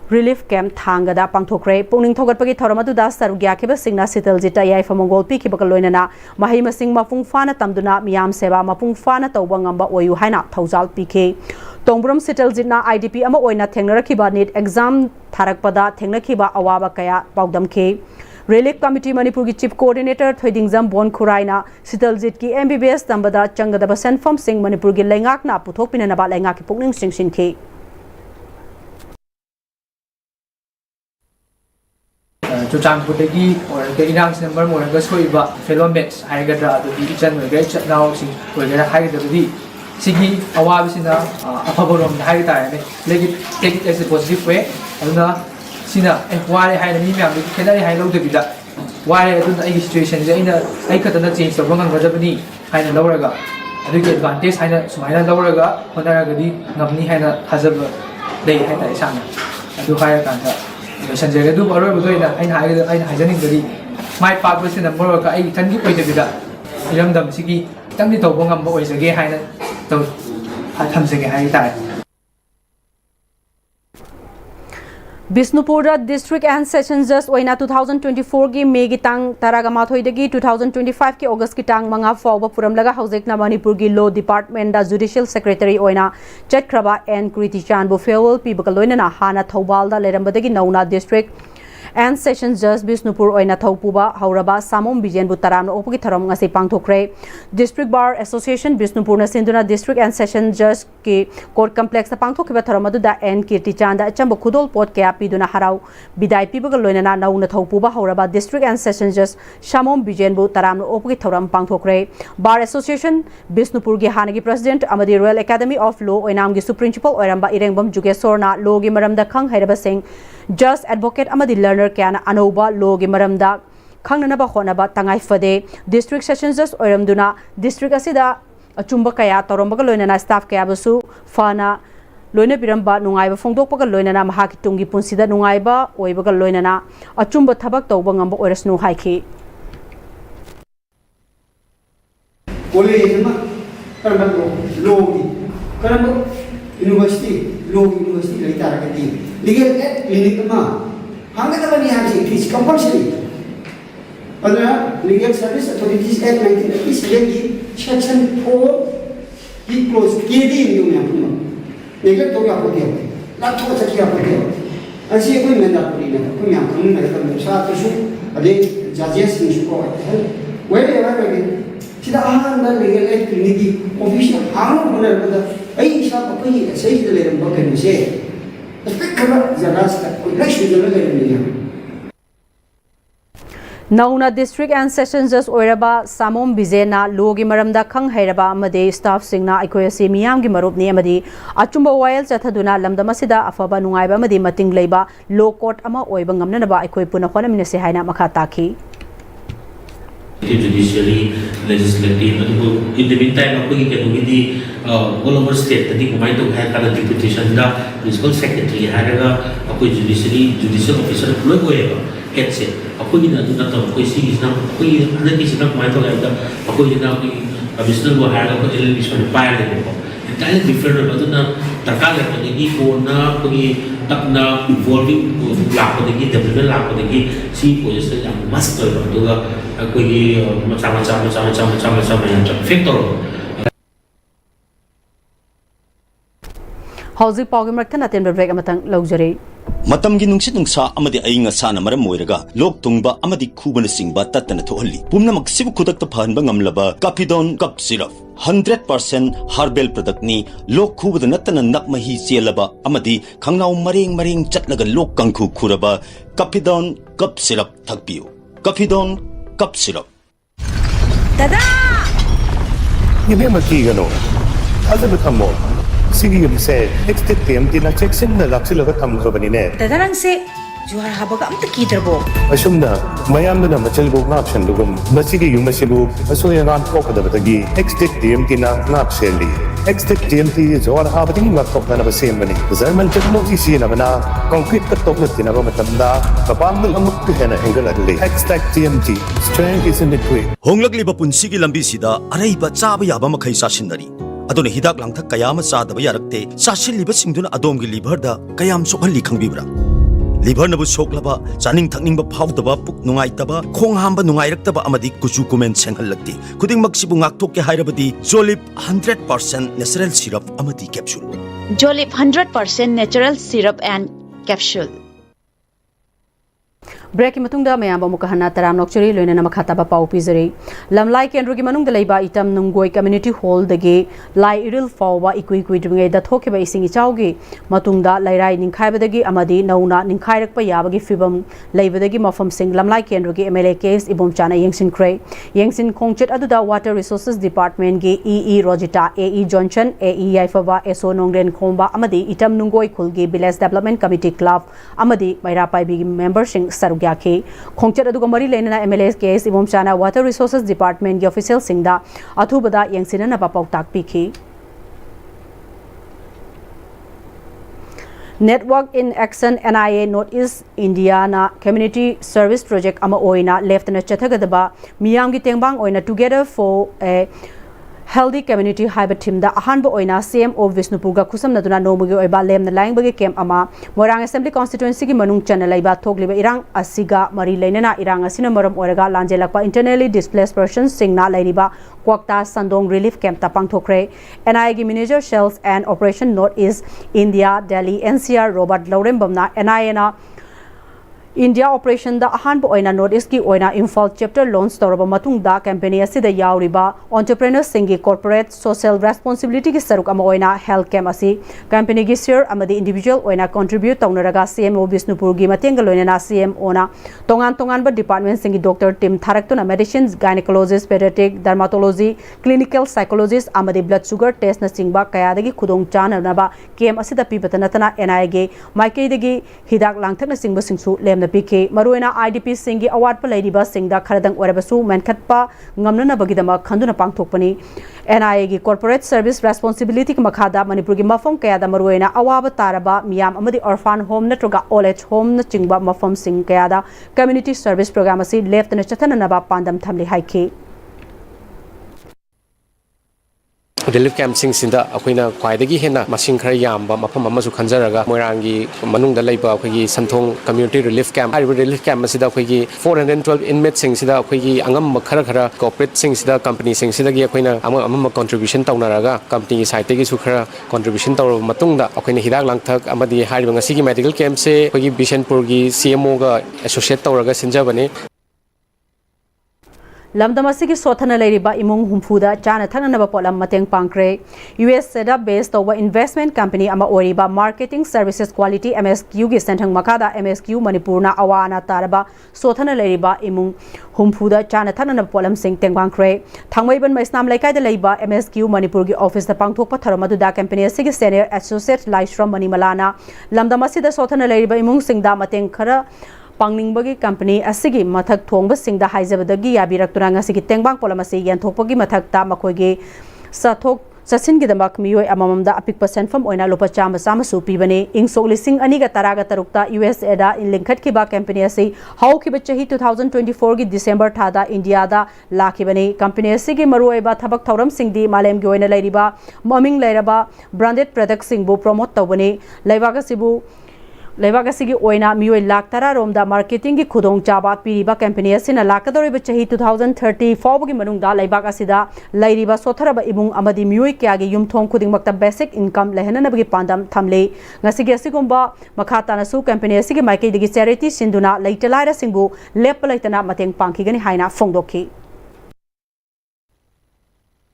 Relief Camp Thanga da pangthokre pungning thogatpagi thoramadu da sarugya kheba singna Sitaljita yai famongol pi khibaka loinana mahai masing mapung fana tamduna miyam seba mapung fana tawba ngamba oyu haina thaujal pikhe Tongbram Sitaljitna IDP ama oina thengnarakhiba NET exam tharakpada thengnakiba awaba kaya paudamkhe Relief Committee Manipur ki Chief Coordinator Thoidingjam Bon Khuraina Sitaljit ki MBBS tambada changadaba senfam sing Manipur gi lengak na puthok pinanaba lengak ki pungning singsin khe Churchanpurdagi or the Irang's number more than Soiba, fellow mates, Haigadra, the Division, the Great now, we're going to hide the Sigi, Awabisina, Apaborum, the Haida, take it as a positive way, and Sina, and why I had a medium, can I hide the Vida? Why I don't know situation, I could not change the Roman Rajabani, Hina Loraga. I do get advantage, Hina Sumina Loraga, Honaragadi, Namni Hina Hazab, they had a son. I do hire Kanta. Sanjay do borrow doing I hygienic the my part was in the Morocco. I tend to pay the Vida. Yamdam Siki, Tammy Tobongam boys again, Hina, so I come again, I die. Bisnupura District and Sessions Judge Oina 2024 ki May ki tang Taragama thoidagi 2025 ki August ki tang manga fawba puramlaga Hauzekna Manipur ki Law Department da Judicial Secretary Oina Chatkraba and Kriti Chanbu farewell pibakaloina na hana Thaubalda lerambadagi Nauna District and Sessions Judge Bisnupur Oina Thaupuba Hauraba Samom Bijenbu Taram Opagi Tharam ngasi pangthokre District Bar Association Bisnupur na Sinduna District and Sessions Judge ki Court Complex na pangthokiba tharamadu da and Kirti Chanda chamba khudol pot kya piduna harau bidai pibakaloina na Nauna Thaupuba Hauraba District and Sessions Judge Samom Bijenbu Taram Opagi Tharam pangthokre Bar Association Bisnupur gi hanagi President Amadi Royal Academy of Law Oinam gi Super Principal Oiramba Irengbam Jugesor na Law gi maramda khang hairaba Singh Just Advocate Amadi Learner Kana Anoba Law gi maramda khangnaba khonaba tangai fade District Sessions Judge Oiramduna District asida achumba kaya torombaga loinana staff kaya basu fana loina biramba nungaiba phongdokpaga loinana mahaki tungi punsida nungaiba oibaga loinana achumba thabak tawba ngamba oirasnu haiki college ma karamba law karamba university law university lai taragati legal aid clinic ma hangadabani haji it is compulsory Other Legal Service Authorities Act 1987 Section 4 he closed KD in you legal to your hotel not to such a hotel ꯑꯁꯤ ꯑꯩꯈꯣꯏ ꯃꯦꯟꯗꯥꯄꯨꯔꯤꯅ ꯑꯩꯈꯣꯏ ꯃꯌꯥꯝ ꯈꯪꯃꯤꯟꯅꯒꯗꯕꯅꯤ ꯁꯥꯇ꯭ꯔꯁꯨ ꯑꯗꯩ ꯖꯖꯦꯁꯁꯤꯡꯁꯨ ꯀꯣ where ever ꯑꯣꯏꯒꯅꯤ ꯁꯤꯗ ꯑꯍꯥꯟꯕ legal ꯑꯦꯗ ꯀ꯭ꯂꯤꯅꯤꯛꯀꯤ ꯑꯣꯐꯤꯁ ꯍꯥꯡꯅꯕ ꯍꯣꯠꯅꯔꯛꯄꯗ ꯑꯩ ꯏꯁꯥ ꯑꯩꯈꯣꯏꯒꯤ ꯏꯁꯩꯁꯤꯗ ꯂꯩꯔꯝꯕ ꯀꯩꯅꯣꯁꯦ ꯑꯄꯤꯛꯈ꯭ꯔꯕ ꯖꯒꯥꯁꯤꯗ ꯑꯩꯈꯣꯏ ꯂꯣꯏ ꯁꯨꯖꯜꯂ ꯂꯩꯔꯝꯃꯤꯅꯦ नौना डिस्ट्रिक्ट एंड सेशन जज ओइरबा सामोम बिजेना लोगी मरमदा खंग हैरबा अमदे स्टाफ सिंगना अखोय से मियाम की मरुपनी अमदी अचुंबा वायल चथदुना लमदम असिदा अफबा नुंगाइबा अमदी मतिंग लेबा लो कोर्ट अमा ओइबा ngamnanaba अखोय पुना होनमिनसे हाइना मखा ताखी judiciary legislative adu in the meantime apagi kenugidi all over state tadi kumai to hai kala deputation da principal secretary haraga apoi judicial officer loi goeba head se apoi na adu na to apoi si is na apoi ana ki sina kumai to ga da apoi na apoi additional go haraga ko LLB so pa le ko entirely different adu na takala ko ni ko na apoi takna evolving la ko de development la ko de si position yang master adu ga ꯑꯩꯈꯣꯏꯒꯤ ꯃꯆꯥ ꯃꯌꯥꯝ ꯐꯦꯛ ꯇꯧꯔꯕ ꯍꯧꯖꯤꯛ ꯄꯥꯎꯒꯤ ꯃꯔꯛꯇ ꯑꯇꯦꯟꯕ break ꯑꯃꯇꯪ ꯂꯧꯖꯔꯤ ꯃꯇꯝꯒꯤ ꯅꯨꯡꯁꯤꯠ ꯅꯨꯡꯁꯥ ꯑꯃꯗꯤ ꯑꯏꯪ ꯑꯁꯥꯅ ꯃꯔꯝ ꯑꯣꯏꯔꯒ ꯂꯣꯛ ꯊꯨꯡꯕ ꯑꯃꯗꯤ ꯈꯨꯕꯅꯆꯤꯡꯕ ꯇꯠꯇꯅ ꯊꯣꯛꯍꯜꯂꯤ ꯄꯨꯝꯅꯃꯛ ꯁꯤꯕꯨ ꯈꯨꯗꯛꯇ ꯐꯍꯟꯕ ꯉꯝꯂꯕ ꯀꯥꯐꯤꯗꯣꯟ ꯀꯞ ꯁꯤꯔꯞ 100% ꯍꯥꯔꯕꯦꯜ ꯄ꯭ꯔꯗꯛꯅꯤ ꯂꯣꯛ ꯈꯨꯕꯗ ꯅꯠꯇꯅ ꯅꯞ ꯃꯍꯤ ꯆꯦꯜꯂꯕ ꯑꯃꯗꯤ ꯈꯪꯅꯥꯎ ꯃꯔꯦꯡ ꯆꯠꯂꯒ ꯂꯣꯛ ꯀꯪꯈꯨ ꯈꯨꯔꯕ ꯀꯥꯐꯤꯗꯣꯟ ꯀꯞ ꯁꯤꯔꯞ ꯊꯛꯄꯤꯌꯨ ꯀꯥꯐꯤꯗꯣꯟ कप सिरप दादा ये मकी गनो अजब थमो सिगी से नेक्स्ट टीएमटी ना चेक्सन ना लाक्सी लगा थम खबनी ने दादा रंग से जुहार हाबगा अमत कीदरबो असुमना मयामना मचल बो नाप्शन दुगम मसिगी युमसिबु असोयंगान कोकदबतगी नेक्स्ट टीएमटी ना नापसेली नेक्स्ट टीएमटी जुहार हाबदी नापकोकना बसेमबनी जर्मन टेक्नोलॉजी सिनबना कंक्रीट का टोकन तिनबा मतमदा कपाल अमुक हेना एंगल अदली next TMT strength is in the way होंगलकलिबा पुंसिगी लंबी सिदा अरैबा चाबा याबा मखै सासिनदरी अदुन हिदाक लांथक कयाम चादबा यारक्ते सासिलिबा सिंगदुन अदोमगी लिभरदा कयाम सोखली खंगबिब्रा लिभर नबु सोखलबा चानिंग थकनिंग फाउदबा पुक नुंगाइतबा खोंग हांबा नुंगाइरक्तबा अमदी कुचु कुमेन सेंहलक्ति खुदिंगमक सिबु ngakthokke hairabadi जोलिप 100% नेचुरल सिरप अमदी कैप्सूल जोलिप 100% natural syrup and capsule break की मतुंगदा मयाम अमुक हन्ना तराम नोक्चरी लोइना मखाताबा पाउ पिजरी लमलाई केंद्र की मनुंग लेबा इटम नुंगोय कम्युनिटी हॉल दगे लाई इरिल फावबा इकुई दुंगे द थोकेबा इसिंग इचाउगी मतुंगदा लैराई निंखाइबदगी अमदी नौना निंखाइरकपा याबगी फिबम लेबदगी मफम सिंग लमलाई केंद्र की एमएलए केस इबोम चाना यंगसिनख्रे यंगसिन खोंगचेट अदुदा वाटर रिसोर्सेस डिपार्टमेंट की E Rojita AE Johnson AE याइफबा एसो नोंगरेन खोंबा अमदी इटम नुंगोय खुलगी विलेज डेवलपमेंट कमिटी क्लब अमदी मैरा पाइबी मेंबर सिंग सरुग याखे खोंगचेट अदुगा मरी लेना एमएलए केस इबोम चाना वाटर रिसोर्सेस डिपार्टमेंट की ऑफिशियल सिंगदा अथुबदा यंगसिनना पाउताक पिखी network in action NIA north east India ना कम्युनिटी सर्विस प्रोजेक्ट अमा ओइना लेफ्टना चथगदबा मियामगी तेंगबांग ओइना together for a healthy community हाइबा टीमदा अहानबो ओइना CMO विष्णुपुरगा खुसमनदुना नोमुगी ओइबा लेमना लाइंगबगी कैंप अमा मोरांग असेंबली कॉन्स्टिट्यूएंसी की मनुंग चना लैबा थोगलिबा इरांग असिगा मरी लेनना इरांग असिना मरम ओरगा लांजेलकपा इंटरनली डिस्प्लेस्ड पर्सन सिंगना लैरिबा क्वाक्ता संदोंग रिलीफ कैंप ता पांगथोखरे NIA की manager sales and operation north east India Delhi NCR Robert लौरेंबमना NIA ना इंडिया ऑपरेशन दा अहानबो ओइना नॉर्थ ईस्ट की ओइना इम्फाल चैप्टर लॉन्च तौरबा मतुंगदा कैंपेन असिदा यावरिबा एंटरप्रेन्योर्स सिंगी कॉर्पोरेट सोशल रेस्पॉन्सिबिलिटी की सरुक अमा ओइना हेल्थ कैंप असि कैंपेन की शेयर अमदी इंडिविजुअल ओइना कंट्रीब्यूट तौनरगा CMO विष्णुपुर की मतेंग लोइना CMO ना तोंगान तोंगान ब डिपार्टमेंट सिंगी डॉक्टर टीम थारक्तुना medicine gynaecologist paediatric dermatology clinical psychologist अमदी ब्लड शुगर टेस्ट न सिंगबा कयादगी खुदोंग चाननबा कैंप असिदा पिबतनतना NIA गे माइकेदगी हिदाक लांथकना सिंगबा सिंगसु लेम पीखे मरुना IDP सिंगी अवाटप लैरिबा सिंगदा खरदंग ओरबसु मेनखतपा ngamnanabagidama khanduna pangthokpani NIA gi corporate service responsibility ki makhada manipur gi mafam kayada maruena awaba taraba miyam amadi orphan home natroga old age home na chingba mafam sing kayada community service program asi left na chathana naba pandam thamli haike relief ꯀꯦꯝꯞꯁꯤꯡꯁꯤꯗ ꯑꯩꯈꯣꯏꯅ ꯈ꯭ꯋꯥꯏꯗꯒꯤ ꯍꯦꯟꯅ ꯃꯁꯤꯡ ꯈꯔ ꯌꯥꯝꯕ ꯃꯐꯝ ꯑꯃꯁꯨ ꯈꯟꯖꯔꯒ ꯃꯣꯏꯔꯥꯡꯒꯤ ꯃꯅꯨꯡꯗ ꯂꯩꯕ ꯑꯩꯈꯣꯏꯒꯤ ꯁꯟꯊꯣꯡ ꯀꯝꯃ꯭ꯌꯨꯅꯤꯇꯤ ꯔꯤꯂꯤꯐ ꯀꯦꯝꯞ ꯍꯥꯏꯔꯤꯕ ꯔꯤꯂꯤꯐ ꯀꯦꯝꯞ ꯑꯁꯤꯗ ꯑꯩꯈꯣꯏꯒꯤ 412 ꯏꯟꯃꯦꯠꯁꯤꯡꯁꯤꯗ ꯑꯩꯈꯣꯏꯒꯤ ꯑꯉꯝꯕ ꯈꯔ ꯀꯣꯑꯣꯄꯔꯦꯠꯁꯤꯡꯁꯤꯗ ꯀꯝꯄꯅꯤꯁꯤꯡꯁꯤꯗꯒꯤ ꯑꯩꯈꯣꯏꯅ ꯑꯃ ꯀꯣꯟꯇ꯭ꯔꯤꯕ꯭ꯌꯨꯁꯟ ꯇꯧꯅꯔꯒ ꯀꯝꯄꯅꯤꯒꯤ ꯁꯥꯏꯠꯇꯒꯤꯁꯨ ꯈꯔ ꯀꯣꯟꯇ꯭ꯔꯤꯕ꯭ꯌꯨꯁꯟ ꯇꯧꯔꯕ ꯃꯇꯨꯡꯗ ꯑꯩꯈꯣꯏꯅ ꯍꯤꯗꯥꯛ ꯂꯥꯡꯊꯛ ꯑꯃꯗꯤ ꯍꯥꯏꯔꯤꯕ ꯉꯁꯤꯒꯤ ꯃꯦꯗꯤꯀꯦꯜ ꯀꯦꯝꯞꯁꯦ ꯑꯩꯈꯣꯏꯒꯤ ꯕꯤꯁꯦꯟꯄꯨꯔꯒꯤ CMOꯒ ꯑꯦꯁꯣꯁꯤꯌꯦꯠ ꯇꯧꯔꯒ ꯁꯤꯟꯖꯕꯅꯤ ꯂꯝꯗꯝ ꯑꯁꯤꯒꯤ ꯁꯣꯊꯅ ꯂꯩꯔꯤꯕ ꯏꯃꯨꯡ ꯍꯨꯝꯐꯨꯗ ꯆꯥꯅ ꯊꯛꯅꯅꯕ ꯄꯣꯠꯂꯝ ꯃꯇꯦꯡ ꯄꯥꯡꯈ꯭ꯔꯦ USAꯗ ꯕꯦꯁ ꯇꯧꯕ ꯏꯟꯚꯦꯁꯠꯃꯦꯟꯠ ꯀꯝꯄꯅꯤ ꯑꯃ ꯑꯣꯏꯔꯤꯕ ꯃꯥꯔꯀꯦꯇꯤꯡ ꯁꯔꯚꯤꯁꯦꯁ ꯀ꯭ꯋꯥꯂꯤꯇꯤ MSQꯒꯤ ꯁꯦꯟꯊꯪ ꯃꯈꯥꯗ MSQ ꯃꯅꯤꯄꯨꯔꯅ ꯑꯋꯥ ꯑꯅꯥ ꯇꯥꯔꯕ ꯁꯣꯊꯅ ꯂꯩꯔꯤꯕ ꯏꯃꯨꯡ ꯍꯨꯝꯐꯨꯗ ꯆꯥꯅ ꯊꯛꯅꯅꯕ ꯄꯣꯠꯂꯝꯁꯤꯡ ꯇꯦꯡꯕꯥꯡꯈ꯭ꯔꯦ ꯊꯥꯡꯃꯩꯕꯟ ꯃꯩꯁꯅꯥꯝ ꯂꯩꯀꯥꯏꯗ ꯂꯩꯕ MSQ ꯃꯅꯤꯄꯨꯔꯒꯤ ꯑꯣꯐꯤꯁꯇ ꯄꯥꯡꯊꯣꯛꯄ ꯊꯧꯔꯝ ꯑꯗꯨꯗ ꯀꯝꯄꯅꯤ ꯑꯁꯤꯒꯤ ꯁꯦꯅꯤꯌꯔ ꯑꯦꯁꯣꯁꯤꯌꯦꯠ ꯂꯥꯏꯁ꯭ꯔꯝ ꯃꯅꯤꯃꯂꯥꯅ ꯂꯝꯗꯝ ꯑꯁꯤꯗ ꯁꯣꯊꯅ ꯂꯩꯔꯤꯕ ꯏꯃꯨꯡꯁꯤꯡꯗ ꯃꯇꯦꯡ ꯈꯔ ꯄꯥꯡꯅꯤꯡꯕꯒꯤ ꯀꯝꯄꯅꯤ ꯑꯁꯤꯒꯤ ꯃꯊꯛ ꯊꯣꯡꯕꯁꯤꯡꯗ ꯍꯥꯏꯖꯕꯗꯒꯤ ꯌꯥꯕꯤꯔꯛꯇꯨꯅ ꯉꯁꯤꯒꯤ ꯇꯦꯡꯕꯥꯡ ꯄꯣꯠꯂꯝ ꯑꯁꯤ ꯌꯦꯟꯊꯣꯛꯄꯒꯤ ꯃꯊꯛꯇ ꯃꯈꯣꯏꯒꯤ ꯆꯠꯊꯣꯛ ꯆꯠꯁꯤꯟꯒꯤꯗꯃꯛ ꯃꯤꯑꯣꯏ ꯑꯃꯃꯝꯗ ꯑꯄꯤꯛꯄ ꯁꯦꯟꯐꯝ ꯑꯣꯏꯅ ꯂꯨꯄꯥ ꯆꯥꯝꯃꯁꯨ ꯄꯤꯕꯅꯤ ꯏꯪꯁꯣꯛ 2013ꯇ USAꯗ ꯂꯤꯡꯈꯠꯈꯤꯕ ꯀꯝꯄꯅꯤ ꯑꯁꯤ ꯍꯧꯈꯤꯕ ꯆꯍꯤ 2024ꯒꯤ ꯗꯤꯁꯦꯝꯕꯔ ꯊꯥꯗ ꯏꯟꯗꯤꯌꯥꯗ ꯂꯥꯛꯈꯤꯕꯅꯤ ꯀꯝꯄꯅꯤ ꯑꯁꯤꯒꯤ ꯃꯔꯨꯑꯣꯏꯕ ꯊꯕꯛ ꯊꯧꯔꯝꯁꯤꯡꯗꯤ ꯃꯥꯂꯦꯝꯒꯤ ꯑꯣꯏꯅ ꯂꯩꯔꯤꯕ ꯃꯃꯤꯡ ꯂꯩꯔꯕ ꯕ꯭ꯔꯥꯟꯗꯦꯗ ꯄ꯭ꯔꯗꯛꯁꯤꯡꯕꯨ ꯄ꯭ꯔꯣꯃꯣꯠ ꯇꯧꯕꯅꯤ ꯂꯩꯕꯥꯛ ꯑꯁꯤꯒꯤ ꯑꯣꯏꯅ ꯃꯤꯑꯣꯏ ꯂꯥꯛ 10 ꯔꯣꯝꯗ ꯃꯥꯔꯀꯦꯇꯤꯡꯒꯤ ꯈꯨꯗꯣꯡꯆꯥꯕ ꯄꯤꯔꯤꯕ ꯀꯝꯄꯅꯤ ꯑꯁꯤꯅ ꯂꯥꯛꯀꯗꯧꯔꯤꯕ ꯆꯍꯤ 2030 ꯐꯥꯎꯕꯒꯤ ꯃꯅꯨꯡꯗ ꯂꯩꯕꯥꯛ ꯑꯁꯤꯗ ꯂꯩꯔꯤꯕ ꯁꯣꯊꯔꯕ ꯏꯃꯨꯡ ꯑꯃꯗꯤ ꯃꯤꯑꯣꯏ ꯀꯌꯥꯒꯤ ꯌꯨꯝꯊꯣꯡ ꯈꯨꯗꯤꯡꯃꯛꯇ ꯕꯦꯁꯤꯛ ꯏꯟꯀꯝ ꯂꯩꯍꯟꯅꯕꯒꯤ ꯄꯥꯟꯗꯝ ꯊꯝꯂꯤ ꯉꯁꯤꯒꯤ ꯑꯁꯤꯒꯨꯝꯕ ꯃꯈꯥ ꯇꯥꯅꯁꯨ ꯀꯝꯄꯅꯤ ꯑꯁꯤꯒꯤ ꯃꯥꯏꯀꯩꯗꯒꯤ ꯆꯦꯔꯤꯇꯤ ꯁꯤꯟꯗꯨꯅ ꯂꯩꯇ ꯂꯥꯏꯔꯁꯤꯡꯕꯨ ꯂꯦꯞꯄ ꯂꯩꯇꯅ ꯃꯇꯦꯡ ꯄꯥꯡꯈꯤꯒꯅꯤ ꯍꯥꯏꯅ ꯐꯣꯡꯗꯣꯛꯈꯤ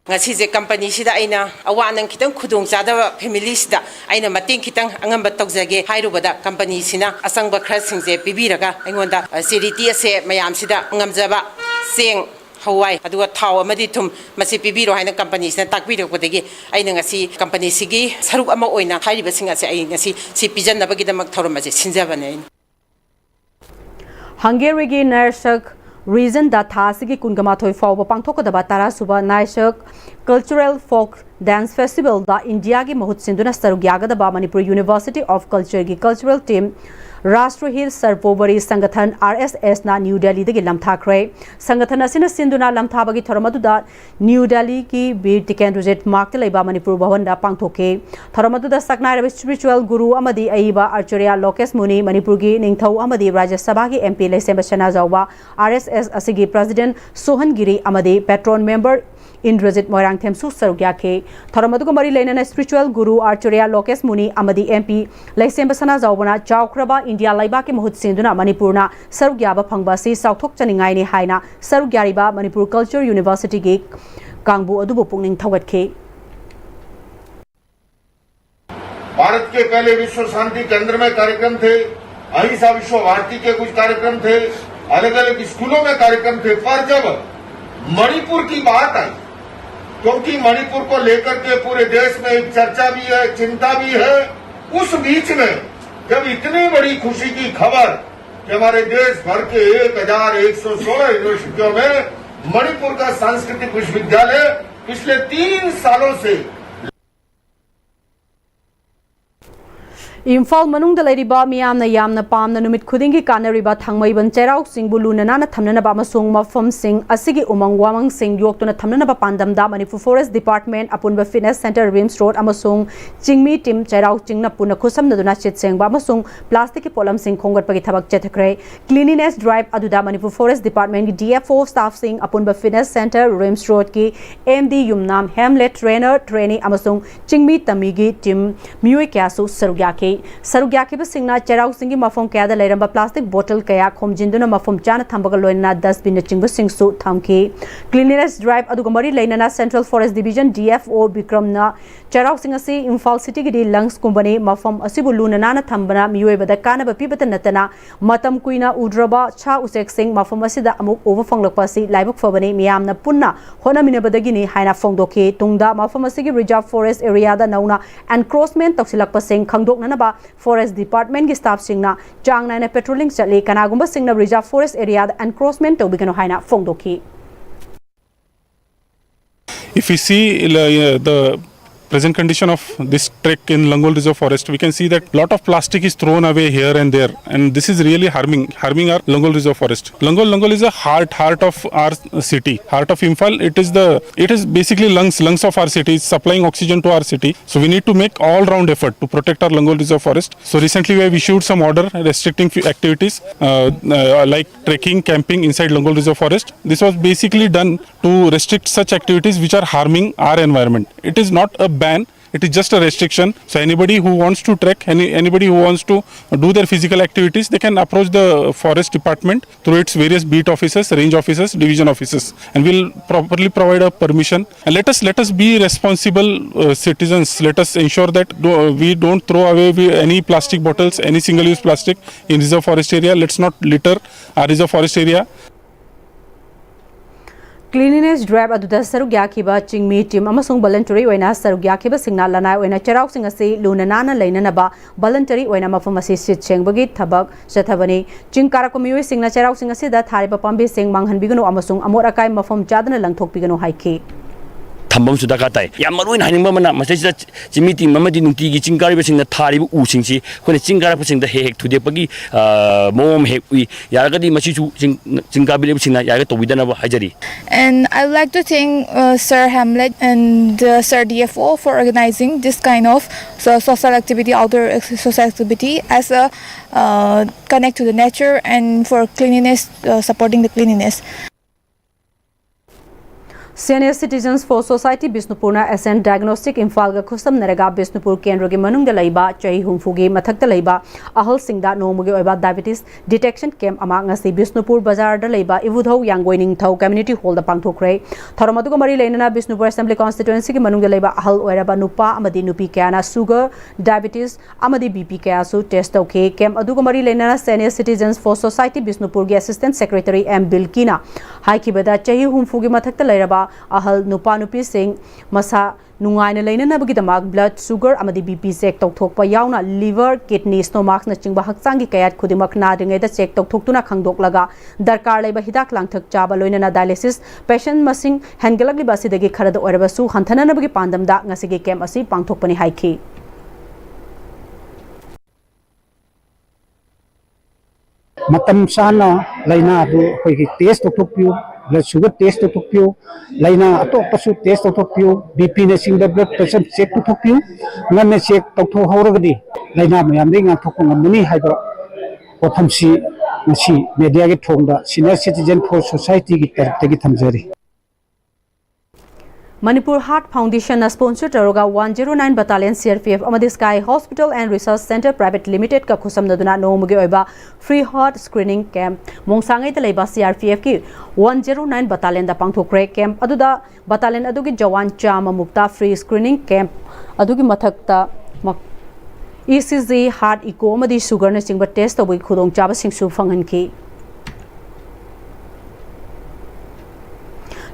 ngasi company sida aina awanang kitang khudong chadaba family sida aina mating kitang angamba tawjage hairubada company sina asangba khra singje pibiraga aingonda charity ase mayam sida ngamjaba seng hawai aduga thaw amadi thum masi pibiro haina company sina takbirokodagi aina ngasi company sigi saruk ama oina hairiba singa se ai ngasi si pijanabagi damak thoramaje sinjabane Hungary Narsak Region da Thasigi Kungamathoi Fauba Pangthokadaba Tarasuba Naisak Cultural Folk Dance Festival da India gi mahut sinduna sarugyagadaba Manipur University of Culture gi cultural team Rashtrahit Sarvobari Sangathan RSS na New Delhi dagi lamthakre Sangathan asina sinduna lamthabagi thoramaduda New Delhi ki Bir Tikendrojit Mark leiba Manipur Bhavan da pangthoke thoramaduda saknaira spiritual guru amadi aiba Acharya Lokesh Muni Manipur gi ningthau amadi Rajya Sabha gi MP Lesemba Shana Jawba RSS asigi President Sohan Giri amadi patron member Indrajit Moirang Themsu Sarugyake Thoramaduga Mari Lainana spiritual guru Acharya Lokesh Muni amadi MP Lesemba Sana Jawbana Chaukraba India Laiba ki mahut sinduna Manipurna Sarugyaba Phangba si Sauthok Chaningai ni haina Sarugyariba Manipur Culture University gi Kangbu adubu pungning thawatke Bharat के पहले विश्व शांति केंद्र में कार्यक्रम थे अहिंसा विश्व भारती के कुछ कार्यक्रम थे अलग अलग स्कूलों में कार्यक्रम थे पर जब मणिपुर की बात आई क्योंकि मणिपुर को लेकर के पूरे देश में एक चर्चा भी है चिंता भी है उस बीच में जब इतनी बड़ी खुशी की खबर कि हमारे देश भर के 1116 यूनिवर्सिटियों में मणिपुर का सांस्कृतिक विश्वविद्यालय पिछले 3 सालों से Imphal manungda leiriba miyamna yamna pamna numit khudingi kanariba thangmaiban cherau singbu lunana thamnanaba amasung mafam sing asigi umang wamang sing yoktuna thamnanaba pandamda Manipur Forest Department apunba Fitness Center Rims Road amasung chingmi tim cherau chingna puna khusamna duna chitsengba amasung plastic ki polam sing khongatpagi thabak chethakre cleanliness drive aduda Manipur Forest Department ki DFO staff sing apunba Fitness Center Rims Road ki MD Yumnam Hamlet trainer trainee amasung chingmi tamigi tim miui kyasu sarugyake Sarugyaki Singna Cherau Singi Mafum Kada Leramba plastic bottle Kaya Homjinduna Mafum Chana Tambagaloina Dustbin Chingu Singsu Thamki Cleanliness Drive Adugamari Lainana Central Forest Division DFO Bikramna Cherau Singasi Imphal City Gidi Lungs Kumbani Mafum Asibuluna Nana Thambana Miwe Badakana Bapibata Natana Matam Kuina Udraba Cha Usek Sing Mafum Asida Amuk Overfong Lakpasi Laibuk Fabani Miamna Punna Hona Minabadagini Haina Fongdoki Tungda Mafum Asigi Reserve Forest Area da Nauna Encroachment Toxilakpasing Kangdok Nana Forest Department ki staff singna changna na patrolling chali kanagumba singna reserve forest area encroachment to bigano haina fongdoki If we see the present condition of this trek in Langol Reserve Forest, we can see that lot of plastic is thrown away here and there, and this is really harming our Langol Reserve Forest. Langol is a heart of our city, heart of Imphal. It is basically lungs of our city. It's supplying oxygen to our city. So we need to make all round effort to protect our Langol Reserve Forest. So recently we have issued some order restricting few activities like trekking, camping inside Langol Reserve Forest. This was basically done to restrict such activities which are harming our environment. It is not a ban. It is just a restriction. So anybody who wants to trek, anybody who wants to do their physical activities, they can approach the forest department through its various beat officers, range officers, division officers, and we'll properly provide a permission. And let us be responsible citizens. Let us ensure that we don't throw away any plastic bottles, any single-use plastic in reserve forest area. Let's not litter our reserve forest area. Cleanliness drive aduda saruk yakiba chingmi team amasung voluntary oina saruk yakiba singna lana oina cherau sing ase luna nana lainana ba voluntary oina mafam ase sit chengbagi thabak chathabani chingkara komioi singna cherau sing ase da thari pambi sing manghan bigano amasung amor akai mafam chadana langthok bigano haiki thambam su daka tai yam maruin haning mamana masai chimi team mamadi nungti gi chingkari ba singna thari u sing si khone chingkara pa sing da hek thude pagi mom hek ui yaragadi machi chu chingkabi le singna yaga tobidana ba hajari. And I would like to thank Sir Hamlet and Sir DFO for organizing this kind of social activity, outdoor social activity as a connect to the nature and for cleanliness, supporting the cleanliness. Senior Citizens for Society Bisnupurna SN Diagnostic Infalga Kusam Naraga Bisnupur Kendrogi Manungda Laiba Chai Humfugi Mathakta Laiba Ahal Singda Nomugi Oba Diabetes Detection Camp among us the Bisnupur Bazar da Laiba Ivudho Yangoining Tau Community Hall the Pangtokre Tharamaduga Mari Lena Bisnupur Assembly Constituency Manungda Laiba Ahal Weraba Nupa Amadi Nupi Kana Sugar Diabetes Amadi BP Kasu Test OK Camp Aduga Mari Lena Senior Citizens for Society Bisnupurgi Assistant Secretary M Bilkina Haikibada Chai Humfugi Mathakta Lairaba ahal nupa nupi sing masa nungaina leinanabagi damak blood sugar amadi BP check tokthokpa yauna liver kidney stomach na chingba hakchangi kayat khudimak nadingai da check tokthokuna khangdoklaga darkar leiba hidak langthak chaba loinana dialysis patient masing hangalagli basidagi kharada orabasu hantananabagi pandamda ngasigi camp asi pangthokpani haiki matam sana laina du hoi test tokpiu blood sugar test tokpiu laina atoppasu test tokpiu BP na sing blood pressure check tokpiu nganne check tokho horagadi laina mayam ding thokko ngamni haiba pothamsi masi media ge thongda Senior Citizen for Society gi tartegi thamjari Manipur Heart Foundation sponsor Taroga 109 Battalion CRPF Amadi Sky Hospital and Research Center Private Limited ka khusam naduna nomugi oiba free heart screening camp mongsangai ta leiba CRPF ki 109 Battalion da pangthokre camp aduda battalion adugi jawan chama mukta free screening camp adugi mathakta ECG heart echo amadi sugar na chingba test tobi khudong chaba singsu phanghanki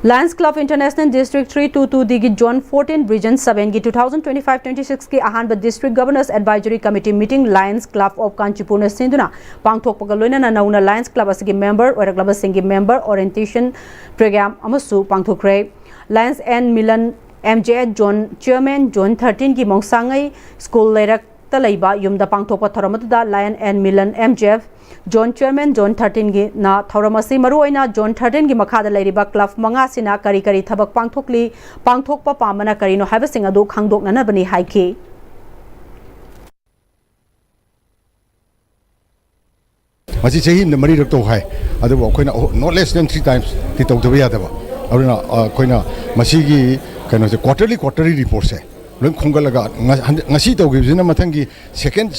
Lions Club International District 322 Digi John 14 Region 7 की 2025-26 की अहानबा District Governors Advisory Committee meeting Lions Club of Kanchipur ने सिंधुना पांगथोकपगा लोइना नौना Lions Club असगी member और club सिंगी member orientation program अमसु पांगथोकरे Lions and Milan MJ John Chairman John 13 की मोंगसांगई स्कूल लेरक तलैबा युमदा पांगथोकपा थरमतुदा Lion and Milan MJ John Chairman John 13 gi na thauramasi maruoina John 13 gi makhada leiriba club manga sina kari kari thabak pangthokpa pamana kari no haiba sing adu khangdokna na bani haiki Masi chahi na mari rak to hai adu koina not less than 3 times ti to de ya daba aruna koina masi gi kaino se quarterly report se Lung Kungalaga, Nasito gives in a Matangi, second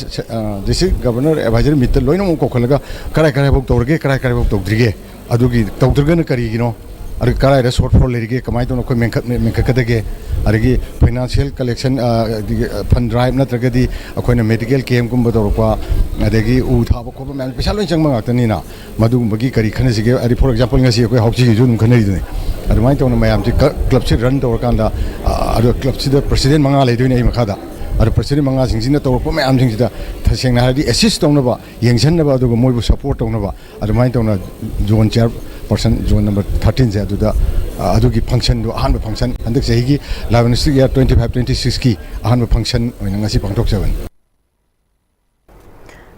district governor, advisory meter, Loino Kokolaga, Karakarabok Torge, Karakarabok Dogre, Adugi, Dogdragan Karigino, Arakara, the sort for Lirige, Kamaito, Mekakadege, Arigi, financial collection, fund drive, Natragadi, Akona medical came Kumbadoropa, Adegi, Utabo, and Peshalan Tanina, Madu Magi Karikanasi, for example, Nasi, Hopsi, Jun Canadian. I remind on my clubs run to Wakanda, other clubs, the President Mangala doing a Makada, other President Manga sings in the top of my arms, the Tashanadi assist on Nova, Yang about the Mobu support on Nova. I remind on a John chairperson, John number 13, to the अदुगी function दो अहानबा function हंदक चहिगी लाइव year 25-26 की अहानबा function ओइना ngasi पांगथोकजबन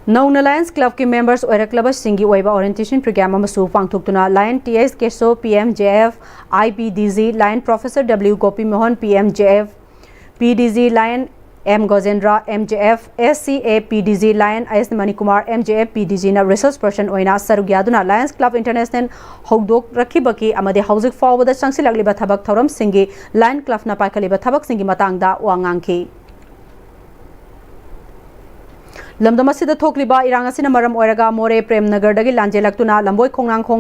नौना लायंस क्लब की मेंबर्स ओइरक्लब सिंगी ओइबा ओरिएंटेशन प्रोग्राम अमसु पांगथोकतुना लायन टीएस केसो PMJF IPDG Lion professor W Gopi Mohan PMJF PDG Lion M Gojendra MJF SCA PDG Lion S Manikumar MJF PDG ना रिसर्च पर्सन ओइना सरुग्यादुना लायंस क्लब इंटरनेशनल हौदोक रखिबकी अमदे हौजिक फावबदा संगसिलक्लिबा थबक थौरम सिंगी लायन क्लब ना पाइखलिबा थबक सिंगी मतंगदा वांगांखी लमदमसिदा थोकलिबा इरांगासिना मरम ओइरगा मोरे प्रेमनगरदगी लांजेलक्तुना लंबोय खोंगांखों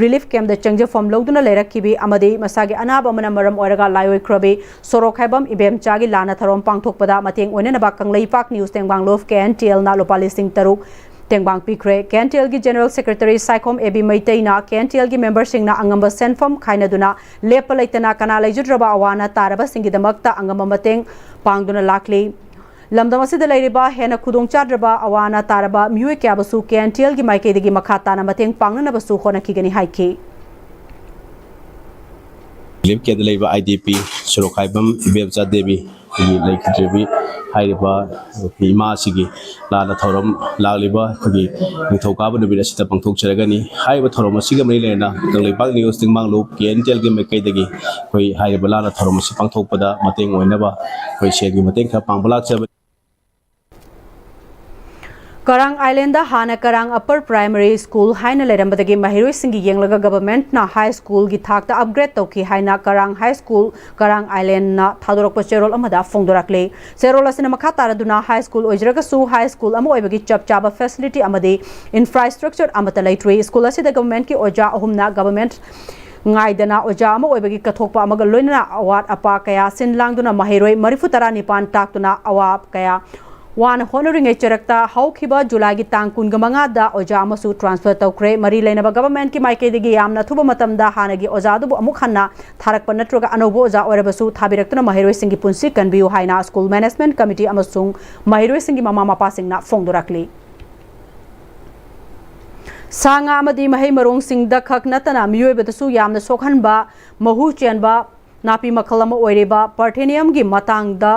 रिलीफ कैम्प द चंगजेफम लौदुना लेरक्किबी अमदे मसागे अनाब अमना मरम ओइरगा लायोइख्रबे सोरोखाइबम इबेमचागी लाना थरोम पांगथोकपदा मतेंग ओइनेनबा कंगलैपाक न्यूज तेंगबांग लोफ केएनटीएल ना लोपा लिसिंग तरुक तेंगबांग पिख्रे केएनटीएल की जनरल सेक्रेटरी साइकोम एबी मैतैना केएनटीएल की मेंबर सिंगना अंगम सेनफम खाइनदुना लेप लैतना कना लैजुद्रबा अवाना तारबा सिंगिदमक्ता अंगम मतेंग पांगदुना लाखली लमदम असिदा लैरिबा हेना खुदोंग चाद्रबा अवाना तारबा म्यूए क्याबसु केएनटीएल की माइकेदगी मखा ताना मतेंग पांगनबसु होनखिगनी हाइखि लिप के लेबा आईडीपी सुरखाइबम इबेबचा देवी की लेखिद्रेबी हाइरिबा इमा सिगी लाना थौरम लालिबा खगी निथौकाब नबिना सिता पंगथोकचरगनी हाइबा थौरम सिगा मरि लेना कंगलेपाक न्यूज तिंगमांग लोक केएनटीएल की मेकैदगी कोई हाइरिबा लाना थौरम सि पंगथोकपदा मतेंग ओइनबा कोई शेगी मतेंग खा पांगबलाक करंग आइलैंड हाना करंग अपर प्राइमरी स्कूल हाइना लेरंबदगी महिरोई सिंगी येंगलगा गवर्नमेंट ना हाई स्कूल की थाकता अपग्रेड तौकी हाइना करंग हाई स्कूल करंग आइलैंड ना थादोरक चेरोल अमदा फोंदोरकले चेरोल असिना मखा तारदुना हाई स्कूल ओइजरगसु हाई स्कूल अमा ओइबगी चपचाबा फैसिलिटी अमदे इंफ्रास्ट्रक्चर अमता लेट्री स्कूल असिदा गवर्नमेंट की ओजा अहुमना government ngaidana oja ama oibagi kathokpa amaga loinana awat apa kaya sin langduna mahiroi marifu tara nipan taktuna awap kaya wan honoring a charakta haukiba July gi tang kun gamanga da oja amasu transfer tawkre mari leinaba government ki maike digi yamna thuba matamda hanagi oja du amuk hanna tharak panatroga anobo oja orebasu thabiraktuna mahiroi singi punsi kanbiu haina school management committee amasung mahiroi singi mama mapa singna fongdorakli Sanga amadi mahai marong singda khak natana miyuebadasu yamna sokhanba mahu chenba napi makhalama oireba Parthenium gi matangda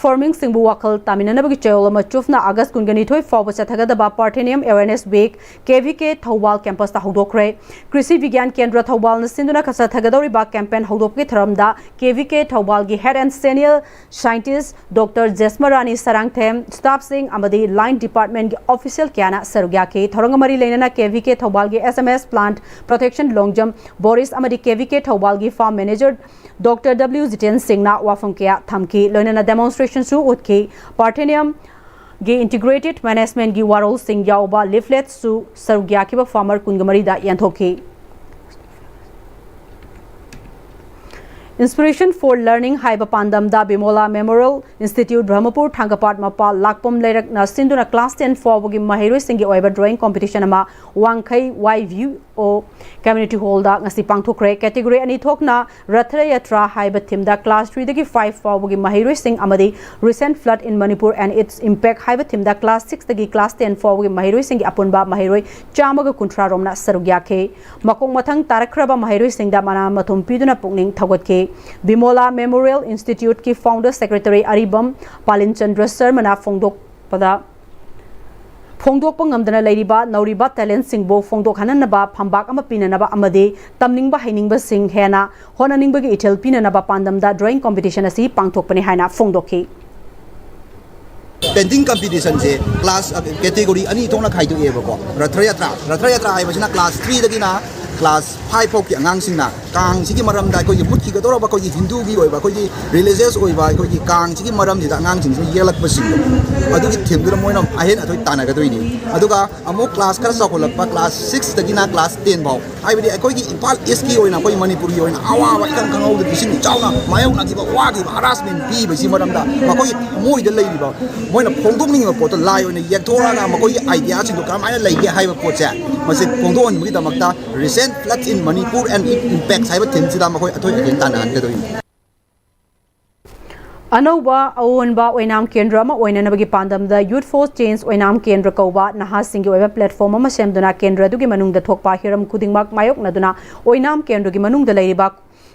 forming singbu wakal taminanabagi chayolama chufna August kungani thoi fawba chathagadaba Parthenium awareness week KVK Thawbal campus ta hodokre Krisi Vigyan Kendra Thawbal na sinduna khasa thagadori ba campaign hodopki tharamda KVK Thawbal gi head and senior scientist Dr. Jesmarani Sarangthem staff sing amadi line department gi official kyana sarugya ke thorangamari leinana KVK Thawbal gi SMS plant protection long jump Boris amadi KVK Thawbal gi farm manager Dr. W Ziten Singh na wafam kya thamki loinana demonstration su utki Parthenium gi integrated management gi warol sing yauba leaflets su sarugya ki ba farmer kungamari da yanthoki Inspiration for Learning Haiba Pandam da Bimola Memorial Institute Brahmapur Thangapat Mapa Lakpom Lerak na Sinduna Class 10 Forwagi Mahiroi Singi Oiba Drawing Competition ama Wangkai Y View o Community Hall da ngasi pangthokre category ani thokna Rathra Yatra Haiba Thim da Class 3 dagi 5 Forwagi Mahiroi Sing amadi recent flood in Manipur and its impact Haiba Thim da Class 6 dagi Class 10 Forwagi Mahiroi Singi apunba Mahiroi Chamaga Kuntra Romna Sarugya ke Makong Mathang Tarakraba Mahiroi Sing da mana mathum piduna pungning thawat ke Bimola Memorial Institute की founder secretary Aribam Palin Chandra Sharma फोंदोक पदा फोंदोक पंगमदना लेरिबा नौरिबा talent सिंगबो फोंदोक हननबा फंबाक अमा पिननबा अमदे तमनिंगबा हैनिंगबा सिंग हेना होननिंगबगी ethyl पिननबा पांदमदा drawing competition असि पांगथोकपने हाइना फोंदोकि painting competition से class category अनि थोंना खाइदोएबको रथ्र यात्रा हाइबसिना class 3 दगिना class 5 फौ की अंगांसिंगना Kong सिगी मरमदा कोई मुत्खिगदोरबा कोई हिंदूगी ओइबा कोई रिलीजियस ओइबा कोई कांग सिगी मरमजिदा अंगांसिंग येलकपसिंग अदुगी थेमदुरा मोइना अहेन अथोय तानागदोइनी अदुगा अमो क्लास खर सकोलकपा क्लास 6 दगिना क्लास 10 भाव हाइबदि कोई इम्फाल ईस्ट की ओइना कोई मणिपुरी ओइना आवाबा इकं खंगौद बिसिंग चावना मायौना गिबा वागिबा हरासमेंट पीबसि मरमदा मकोई मोइदा लेरिबा मोइना फोंदोकनिंग पोत लाइ ओइना येक्थोरागा मकोई आइडिया सिंदो कमाइना लेगे हाइबा पोचे मसे फोंदोन मुगी दमकता recent floods in Manipur and it impacts haiba thimsida makoi athoi again tanan gadoi Anoba Awanba Oinam Kendra ma oinanabagi pandam da Youth Force Change Oinam Kendra kauba naha singi oiba platform ama semduna Kendra dugi manung da thokpa hiram kudingmak mayok naduna Oinam Kendra gi manung da leiriba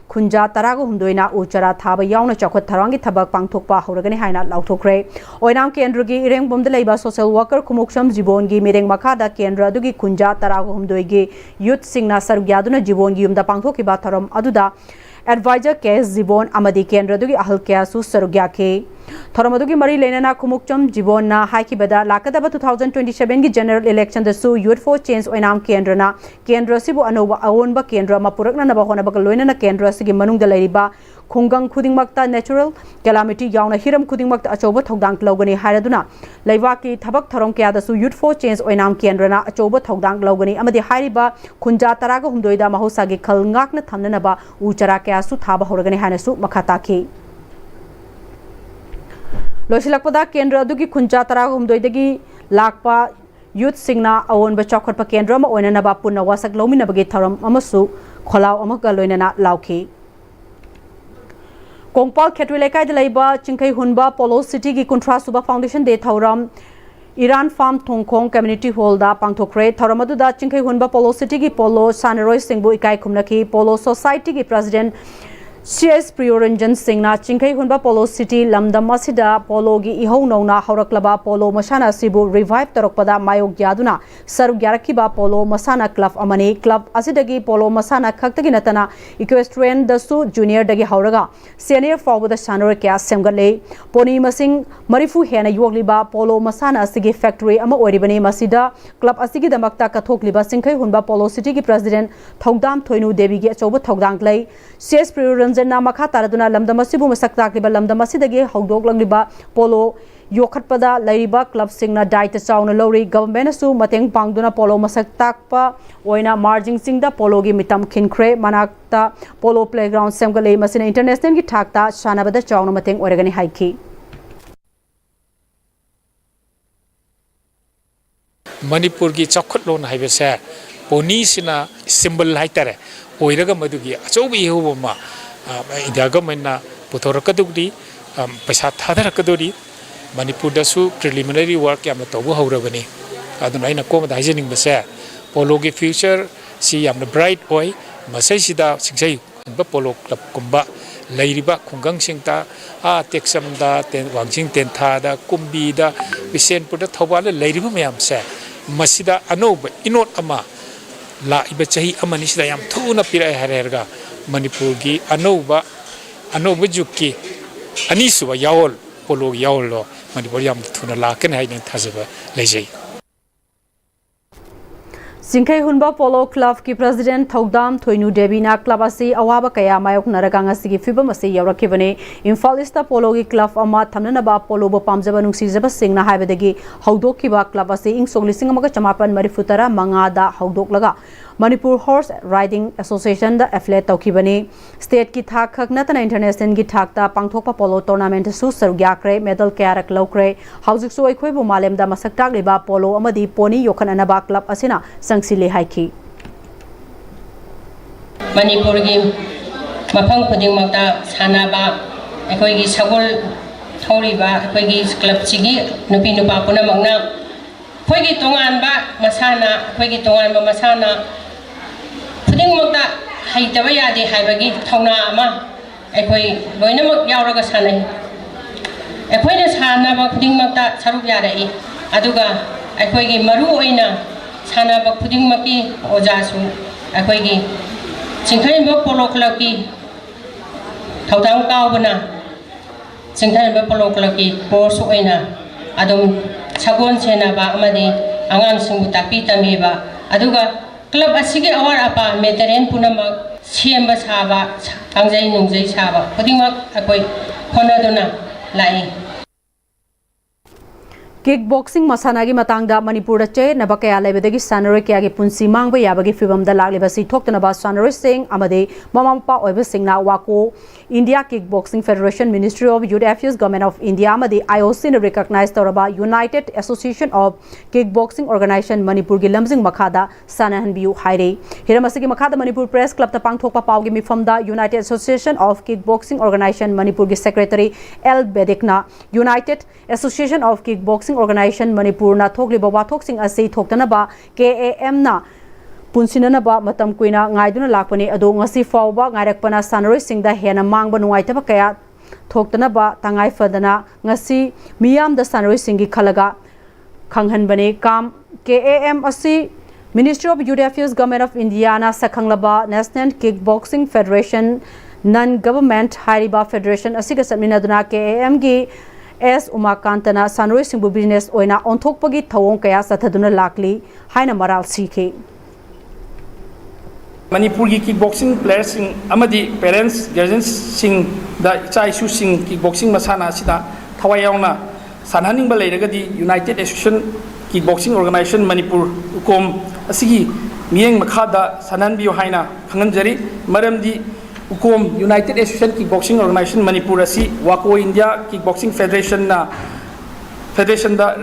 खुंजा तराग हुमदोइना उचरा थाब यावना चौखट थरांगी थबक पांगथोकपा हौरगनी हाइना लाउथोखरे ओइनाम केंद्र की इरेंगबोमद लेबा social worker कुमुक्सम जीवन की मिरेंग मखादा केंद्र अदुगी खुंजा तराग हुमदोइगी youth सिंगना Serug यादुना जीवन की युमदा पांगथोकिबा थरम अदुदा एडवाइजर केस जीवन अमदी केंद्र अदुगी अहल कयासु सरुग याखे थरम अदुगी मरी लेना कुमुक्सम जीवनना हाइकिबदा लाकदबा 2027 की जनरल इलेक्शन दसु यूथ फॉर चेंज ओइनाम केंद्रना केंद्र सिबु अनोबा अवोनबा केंद्र मा पुरकननबा होनबा लोइनना केंद्र सिगी मनुंगदा लेरिबा खुंगंग खुदिंगमक्ता नेचुरल कैलामिटी यावना हिरम खुदिंगमक्ता अचौबा थौदांग लौगनी हायरदुना लेबाकी थबक थरम कयादसु यूथ फॉर चेंज ओइनाम केंद्रना अचौबा थौदांग लौगनी अमदी हायरिबा खुंजा तरागा हुमदोइदा महोसागी खल ngakna thamnanaba uchara kyasu thaba horagani hanasu makhataki लोसिलकपदा केंद्र अदुगी खुंजा तराग हुमदोइदगी लाकपा यूथ सिंगना अवोनबा चौखटपा केंद्र अमा ओइननबा पुन्ना वासक लौमिनबगे थरम अमसु खोलाव अमका लोइनना लाउखी कोंगपाल खेतुई लेकाइदा लैबा चिंखै हुनबा पोलो सिटी की कुंट्रा सुबा फाउंडेशन डे थौरम ईरान फार्म थोंगखोंग कम्युनिटी हॉल दा पांगथोखरे थौरम अदुदा चिंखै हुनबा पोलो सिटी की पोलो सानरोय सिंगबु इकाई खुमनकी पोलो सोसाइटी की प्रेसिडेंट CS प्रियोरंजन सिंगना चिंखै हुनबा पोलो सिटी लमदम असिदा पोलो की इहौ नौना हौरक्लबा पोलो मसाना सिबु रिवाइव तरokpada मायोग यादुना सरुग यारखिबा पोलो मसाना क्लब अमनी क्लब असिदगी पोलो मसाना खक्तगी नतना इक्वेस्ट्रियन दसु जूनियर दगी हौरगा सीनियर फॉरवर्ड सानोर क्या सेमगले पोनी मसिंग मरिफु हेना योगलिबा पोलो मसाना असिगी फैक्ट्री अमा ओरिबनी मसिदा क्लब असिगी दमक्ता कथोकलिबा चिंखै हुनबा पोलो सिटी की प्रेसिडेंट थौदाम थोइनु देवी की अचौब थौदांग लै CS प्रियोरंजन जना मखा तारदुना लमदम असिबु मसक ताकलिबा लमदम असिदगी हौदोकलंगलिबा पोलो योखटपदा लैरिबा क्लब सिंगना दायित्व चाउना लौरी गवर्नमेंट सु मतेंग पांगदुना पोलो मसक ताकपा ओइना मार्जिंग सिंगदा पोलो की मितम खिनख्रे मनाकता पोलो प्लेग्राउंड सेमगले मसिना इंटरनेशनल की ठाकता शानाबदा चाउना मतेंग ओरगनी हाइकी मणिपुर की चौखटलोन हाइबसे पोनीसिना सिंबल हाइतरे ओइरगा मदुगी अचौबी होबमा इंडिया गवर्नमेंटना पुथोरकदुगी पैसा थादरकदुरी मणिपुर दसु प्रिलिमिनरी वर्क यामना तौबु हौरबनी अदुना आइना कोमदा हाइजनिंगबसे पोलो की फ्यूचर सी यामना ब्राइट ओइ मसैसिदा सिंगसै पोलो क्लब कुंबा लैरिबा खुंगंग सिंगता टेक्समदा वांगजिंग तेंथादा कुंबीदा बिसेनपुरदा थौबाल लैरिबा मयामसे मसिदा अनोब इनोट अमा लाइबा चाही अमनिसिदा याम थुना पिराय हारेरगा मणिपुर की अनोब जुकी अनीसुबा यावल पोलो यावलो मणिपुर याम थुना लाकन हाइने थाजबा लेजै सिंखै हुनबा पोलो क्लब की प्रेसिडेंट थौदाम थोइनु देवीना क्लब असी अवाबा कया मायोक नरगांग असिगी फिबम असी यौरखिबने इम्फाल इस्ता पोलो की क्लब अमा थमननबा पोलो बो पामजबा नुंसीजबा सिंगना हाइबदगी हौदोखिबा क्लब असी इंग सोगलिसिंग अमगा चमापन मरिफुतरा मंगादा हौदोकलगा Manipur horse riding association the affiliate तौखिबने स्टेट की थाक खकनतना इंटरनेशनल की थाकता पांगथोकपा पोलो टूर्नामेंट सु सरुग्याख्रे मेडल कयारक लौख्रे हौजिकसु अखोइबु मालेमदा मसक ताकलिबा पोलो अमदी पोनी योखननबा क्लब असिना संगसिले हाइकी मणिपुर की मफम खुदिंगमक्ता सानाबा अखोइगी सगोल थौरिबा अखोइगी क्लब सिगी नुपी नुपा पुनमक्ना अखोइगी तोंगानबा मसाना अखोइगी तोंगानबा मसाना खुदिंगमक्ता हैतबा यादे हाइबगी थौना अमा अखोइ लोइनमक यावरगा सानै अखोइना सानाबा खुदिंगमक्ता सरुक यारई अदुगा अखोइगी मरु ओइना सानाबा खुदिंगमकी ओजासु अखोइगी चिंखैबा पोलो क्लब की थौदांग कावबना चिंखैबा पोलो क्लब की कोर्स ओइना अदुम सगोन सेनाबा अमदी आंगांसिंगु तापी तमीबा अदुगा क्लब असिगे अवार अपा मेटेरियल पुनमक सेम्बा साबा कांजै नुंजै साबा खुदिंगमक अखोइ होनादुना लाई किक बॉक्सिंग मसाना की मतंगदा मणिपुर चे नबकया लेबदगी सानरोय कया की पुंसी मांगबा याबगी फिबमदा लाक्लिबसी थोक्तनबा सानरोय सिंह अमदे ममामपा ओइब सिंगना वाको India kick boxing federation ministry of youth affairs government of India अमदे आईओसी ने रिकॉग्नाइज तौरबा United Association of kick boxing organisation Manipur की लमजिंग मखादा सानहनबियु हाइरे हिरमसी की मखादा मणिपुर प्रेस क्लब ता पांगथोकपा पावगी मिफमदा United Association of kick boxing organisation Manipur की सेक्रेटरी एल बेदिकना United Association of kick boxing organisation Manipur ना थोकलिबा वाथोकसिंग असि थोक्तनबा KAM ना punsinanaba matam kuina ngaiduna lakpani ado ngasi fawba ngairakpana sanaroi singda hena mangba nuaitaba kaya thoktanaba tangai fadana ngasi miyam da sanaroi singi khalaga khanghanbane kam KAM asi Ministry of Youth Affairs Government of India na sakhanglaba National Kickboxing Federation non-government hariba federation asiga samninaduna KAM gi S Umakantana sanroi singbu business oina onthokpagi thawong kaya sathaduna lakli haina maral sikhe Manipur ki kickboxing players sing amadi parents guardians sing da icha isu sing kickboxing masana sida thawai yauna sanhaning ba leiragadi United Association Kickboxing Organization Manipur ukom asigi miyeng makhada sanan biyo haina khanganjari maramdi ukom United Association Kickboxing Organization Manipur asi Wako India Kickboxing Federation da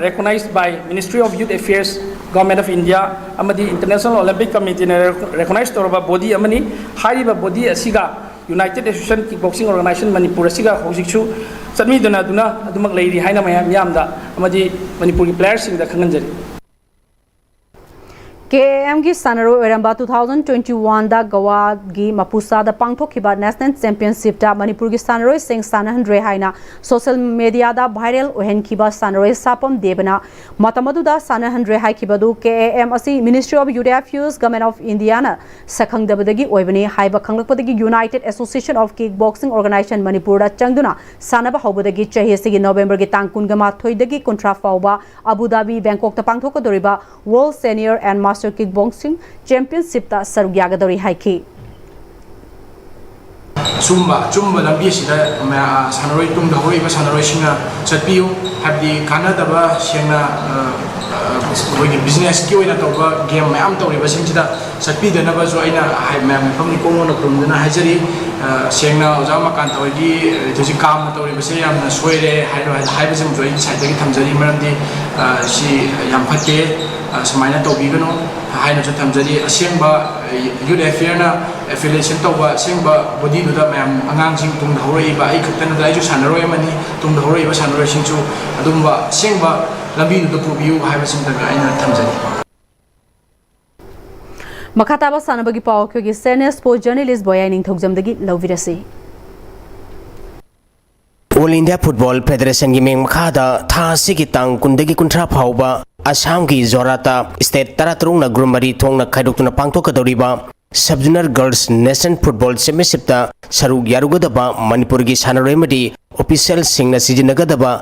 recognized by Ministry of Youth Affairs Government of India amadi International Olympic Committee na recognized torba body amani hariba body asiga United Association Kickboxing Organization Manipur asiga hojikchu satmi duna adumak leiri haina mayam da amadi Manipur ki players sing da khanganjari KAM gi sanaro eramba 2021 da Goa gi Mapusa da pangthokhiba National Championship da Manipur gi sanaro sing sanahandre haina social media da viral ohen khiba sanaro sapam debana matamadu da sanahandre haikiba du KAM asi Ministry of Youth Affairs Government of India na sakhang dabadagi oibani haiba khanglakpadagi United Association of Kickboxing Organization Manipur da changduna sanaba hobadagi chahesigi November gi tang kungama thoidagi kontra fawba Abu Dhabi Bangkok ta pangthokadoriba World Senior and Master Kickboxing Championship ta sarugyagadori haiki chumba lambi sida sanaroi tung da hoi ba sanaroi singa chatpiu habdi kanadaba sengna woi business ki oina to ba game mayam to riba singida chatpi dana ba zo aina hai mayam famni kongona krumdana hajari sengna ojama kan to gi joji kam to riba se yam soire hai ba jam joi side gi thamjari maramdi si yam phatte samaina to bigano haina jo thamjari asengba youth affair na affiliation to ba sengba body du da mayam angang sing tung dhoroi ba ai khaktana da ai jo sanaroi mani tung dhoroi ba sanaroi sing chu adumba sengba lambi du pubiu haiba sing da aina thamjari Makataba sanabagi paw kyogi senior sports journalist boyaning thokjamdagi lovirasi All India Football Federation gi meng makhada tha sigi tang kundagi kunthra phauba Assam gi Zorata state taratrung na grumari thongna khaidokna pangthokadoriba Sub-Junior Girls Nation Football Championship ta sarug yarugadaba Manipur gi sanaremadi official singna sijinagadaba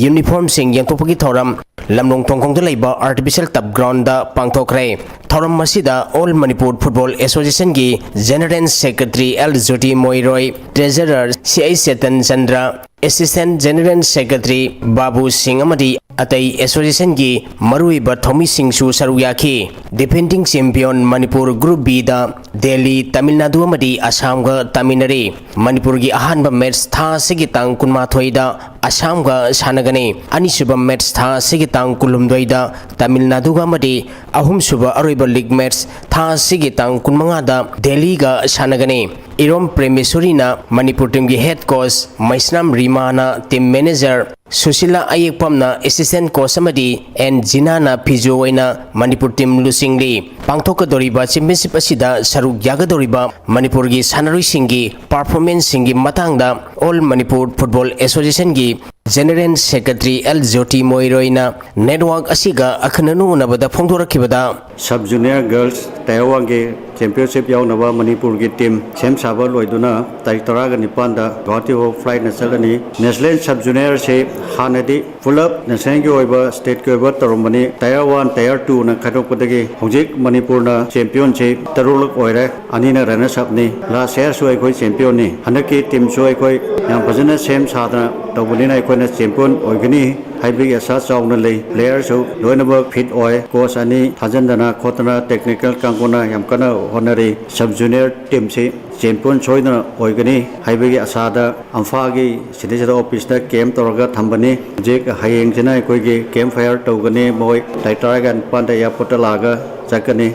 uniform sing yangtopagi thoram lamlong thongkhong da leiba artificial tap ground da pangthokre thoram masida All Manipur Football Association gi General Secretary L Jyoti Moiroi Treasurer CI Setan Chandra Assistant General Secretary Babu Singh amadi atai association gi marui ba thomi singh su saruyaki defending champion Manipur Group B da Delhi Tamil Nadu amadi Assam ga taminari Manipur gi ahan ba match tha sigi tang kunma thoida Assam ga sanagani ani suba match tha sigi tang kulumdoi da Tamil Nadu ga amadi ahum suba aroiba league match tha sigi tang kunmanga da Delhi ga sanagani Irom Premisuri na Manipur team gi head coach Maisnam Rima na team manager Susila Ayekpam na assistant coach amadi and Jina na Pijo na Manipur team lusingli pangthokadoriba championship asida saruk yagadoriba Manipur gi sanaroi singi performance singi matangda All Manipur Football Association gi General Secretary L Jyoti Moiroina network asiga akhananu nabada phongdorakibada Sub Junior Girls Taiwangi Championship yaunaba Manipur gi team sem saba loiduna tarik taraga nipanda Guwahati ho flight nasalani National Sub Junior se hanadi full up national gi oiba state gi oiba taromani Tier 1 Tier 2 na khadokpadagi hojik Manipur na championship tarulak oire anina runners up ni last year so aikoi champion ni hanaki team so aikoi yam phajana sem sada tawbunina aikoi na champion oigani haibigi asa chawna lei player so loinaba fit oi coach ani thajandana khotana technical kangona yam kana honari sub junior team se champion choina oigani haibigi asada amfagi sidisada office da camp toraga thambani je hayeng jina koi gi camp fire tawgani moi taitaragan panda ya potalaga chakani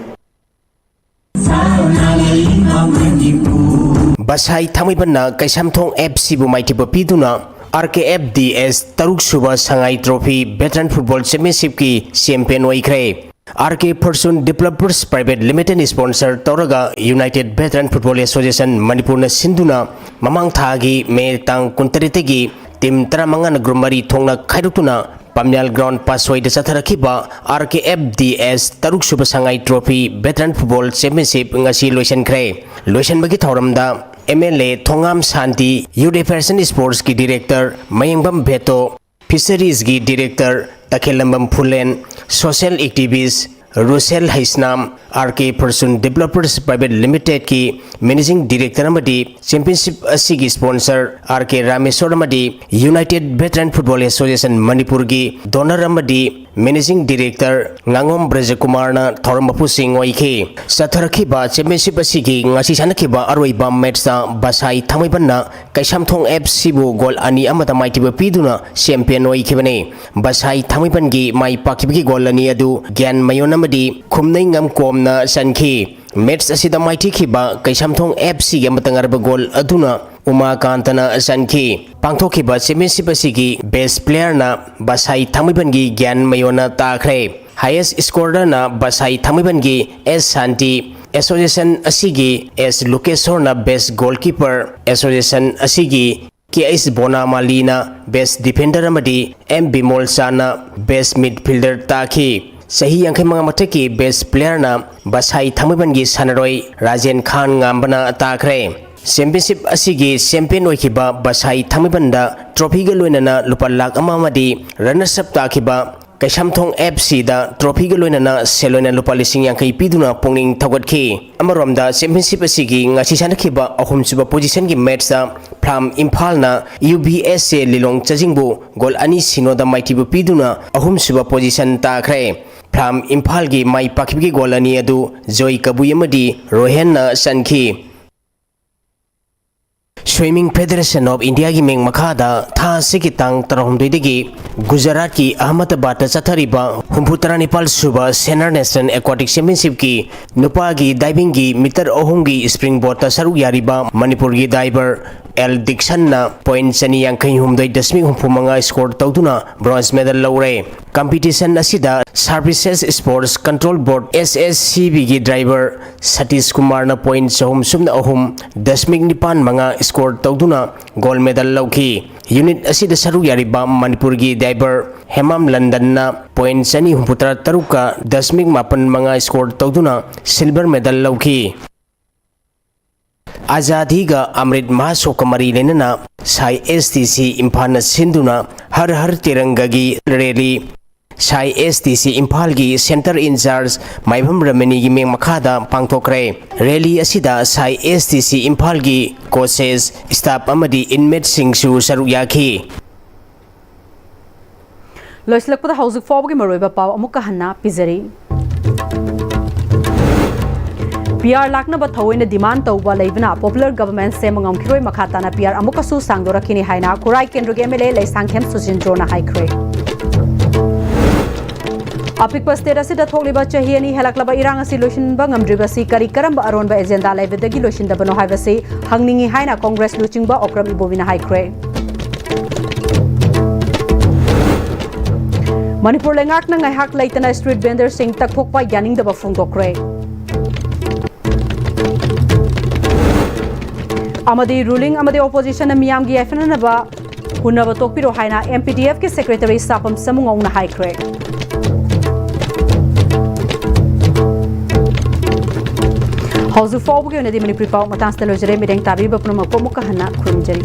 Basai thamibana kaisamthong FC bu maitiba piduna RKFDS Taruk Suba Sangai Trophy Veteran Football Championship ki champion oikre RK Person Developers Private Limited sponsor Toraga United Veteran Football Association Manipur Sinduna Mamang Thagi May Tang Kuntaritegi Tim Taramangan Grumari Thongna Kaidutuna Pamyal Ground Passway de Satarakiba RKFDS Taruk Subasangai Trophy Veteran Football Championship Ngasi Loisan Kre Loisan Bagi Thoramda MLA Thongam Santi Youth Person Sports ki Director Mayangbam Beto Fisheries ki Director Takelambam Phulen Social Activists Russell Haisnam RK Person Developers Private Limited ki Managing Director Amadi Championship Asigi Sponsor RK Rameswar Amadi United Veteran Football Association Manipur ki Donor Amadi Managing Director Ngangom Brajakumar na Thormapu Singh Waike Satharakhiba Championship Asigi ngasi sanakhiba Aroiba Match Basai Thamaibanna Kaisamthong FC bu goal ani amata maitiba piduna champion oikibane Basai Thamaiban gi mai pakibgi goal ani adu Gyan Mayon amadi khumnai ngam komna sanki match asida maiti khiba Kaisamthong FC gi matangarba goal aduna Uma Kantana Sanki Pangthokiba Championship asigi best player na Basai Thamaiban gi Gyan Mayona takre highest scorer na Basai Thamaiban gi S Santi Association asigi S Lukesor na best goalkeeper Association asigi KS Bona Malina best defender amadi M Bimol Sana best midfielder taki Sahi yang mga mataki best player na Basai Thamaiban gi Sanaroi Rajen Khan ngambana takre Championship asigi champion oikiba Basai Thamibanda trophy ga loinana lupa lakh amamadi runners up takiba Kaisamthong FC da trophy ga loinana seloina lupa lising yang kai piduna pongning thagatki amaromda championship asigi ngasi sanakiba ahum suba position gi match da Phlam Imphal na UBS Lilong Chajingbu goal ani sinoda maitibu piduna ahum suba position takre Phlam Imphal gi mai pakibgi goal ani adu Joy Kabuyamadi Rohen na sanki Swimming Federation of India ki meng makhada tha sikitang tarahumdegi Gujarat ki Ahmedabad ta chathariba humputara Nepal suba Senior National Aquatic Championship ki nupa gi diving gi meter ohum gi springboard ta saruk yariba Manipur gi diver L Dixon na point chani yankai humdoi dasmi humpumanga score tawduna bronze medal lawre competition asida Services Sports Control Board SSCB gi driver Satish Kumar na point sahum sumna ohum dasmik nipan manga score tawduna gold medal lawki unit asida saruk yariba Manipur gi diver Hemam London na point chani humputara taruka dasmik mapan manga score tawduna silver medal lawki Azadi ga Amrit Mahasok Mari Lenana Sai STC Imphal Sinduna Har Har Tiranga gi rally Sai STC Imphal gi Center in Charge Maibham Ramani gi meng makhada pangthokre rally asida Sai STC Imphal gi coaches staff amadi inmate singsu saruk yaki Loislakpada hauzik fawgi maroiba paw amuka hanna pizari PR lakna ba thawoina demand tawba leibna popular government semangam khiroi makhatana PR amukasu sangdora kini haina kurai kendruge MLA leisangkhem sujinjona haikre Apikpa state asida thokliba chahiani helaklaba irang asi loishinba ngamdribasi kari karamba aronba agenda leibedagi loishindabano haibasi hangningi haina congress luchingba okram ibovina haikre Manipur lengakna ngaihak leitana street vendor sing takthokpa yaningdaba phungdokre Amadi ruling amadi opposition miyam gi FNNaba hunaba tokpiro haina MPDF ki secretary Sapam Samungong na haikre Hauzu fawbu gi onadi Manipur paw matang stelo jere mideng tabi ba pnoma pomuka hana khurumjari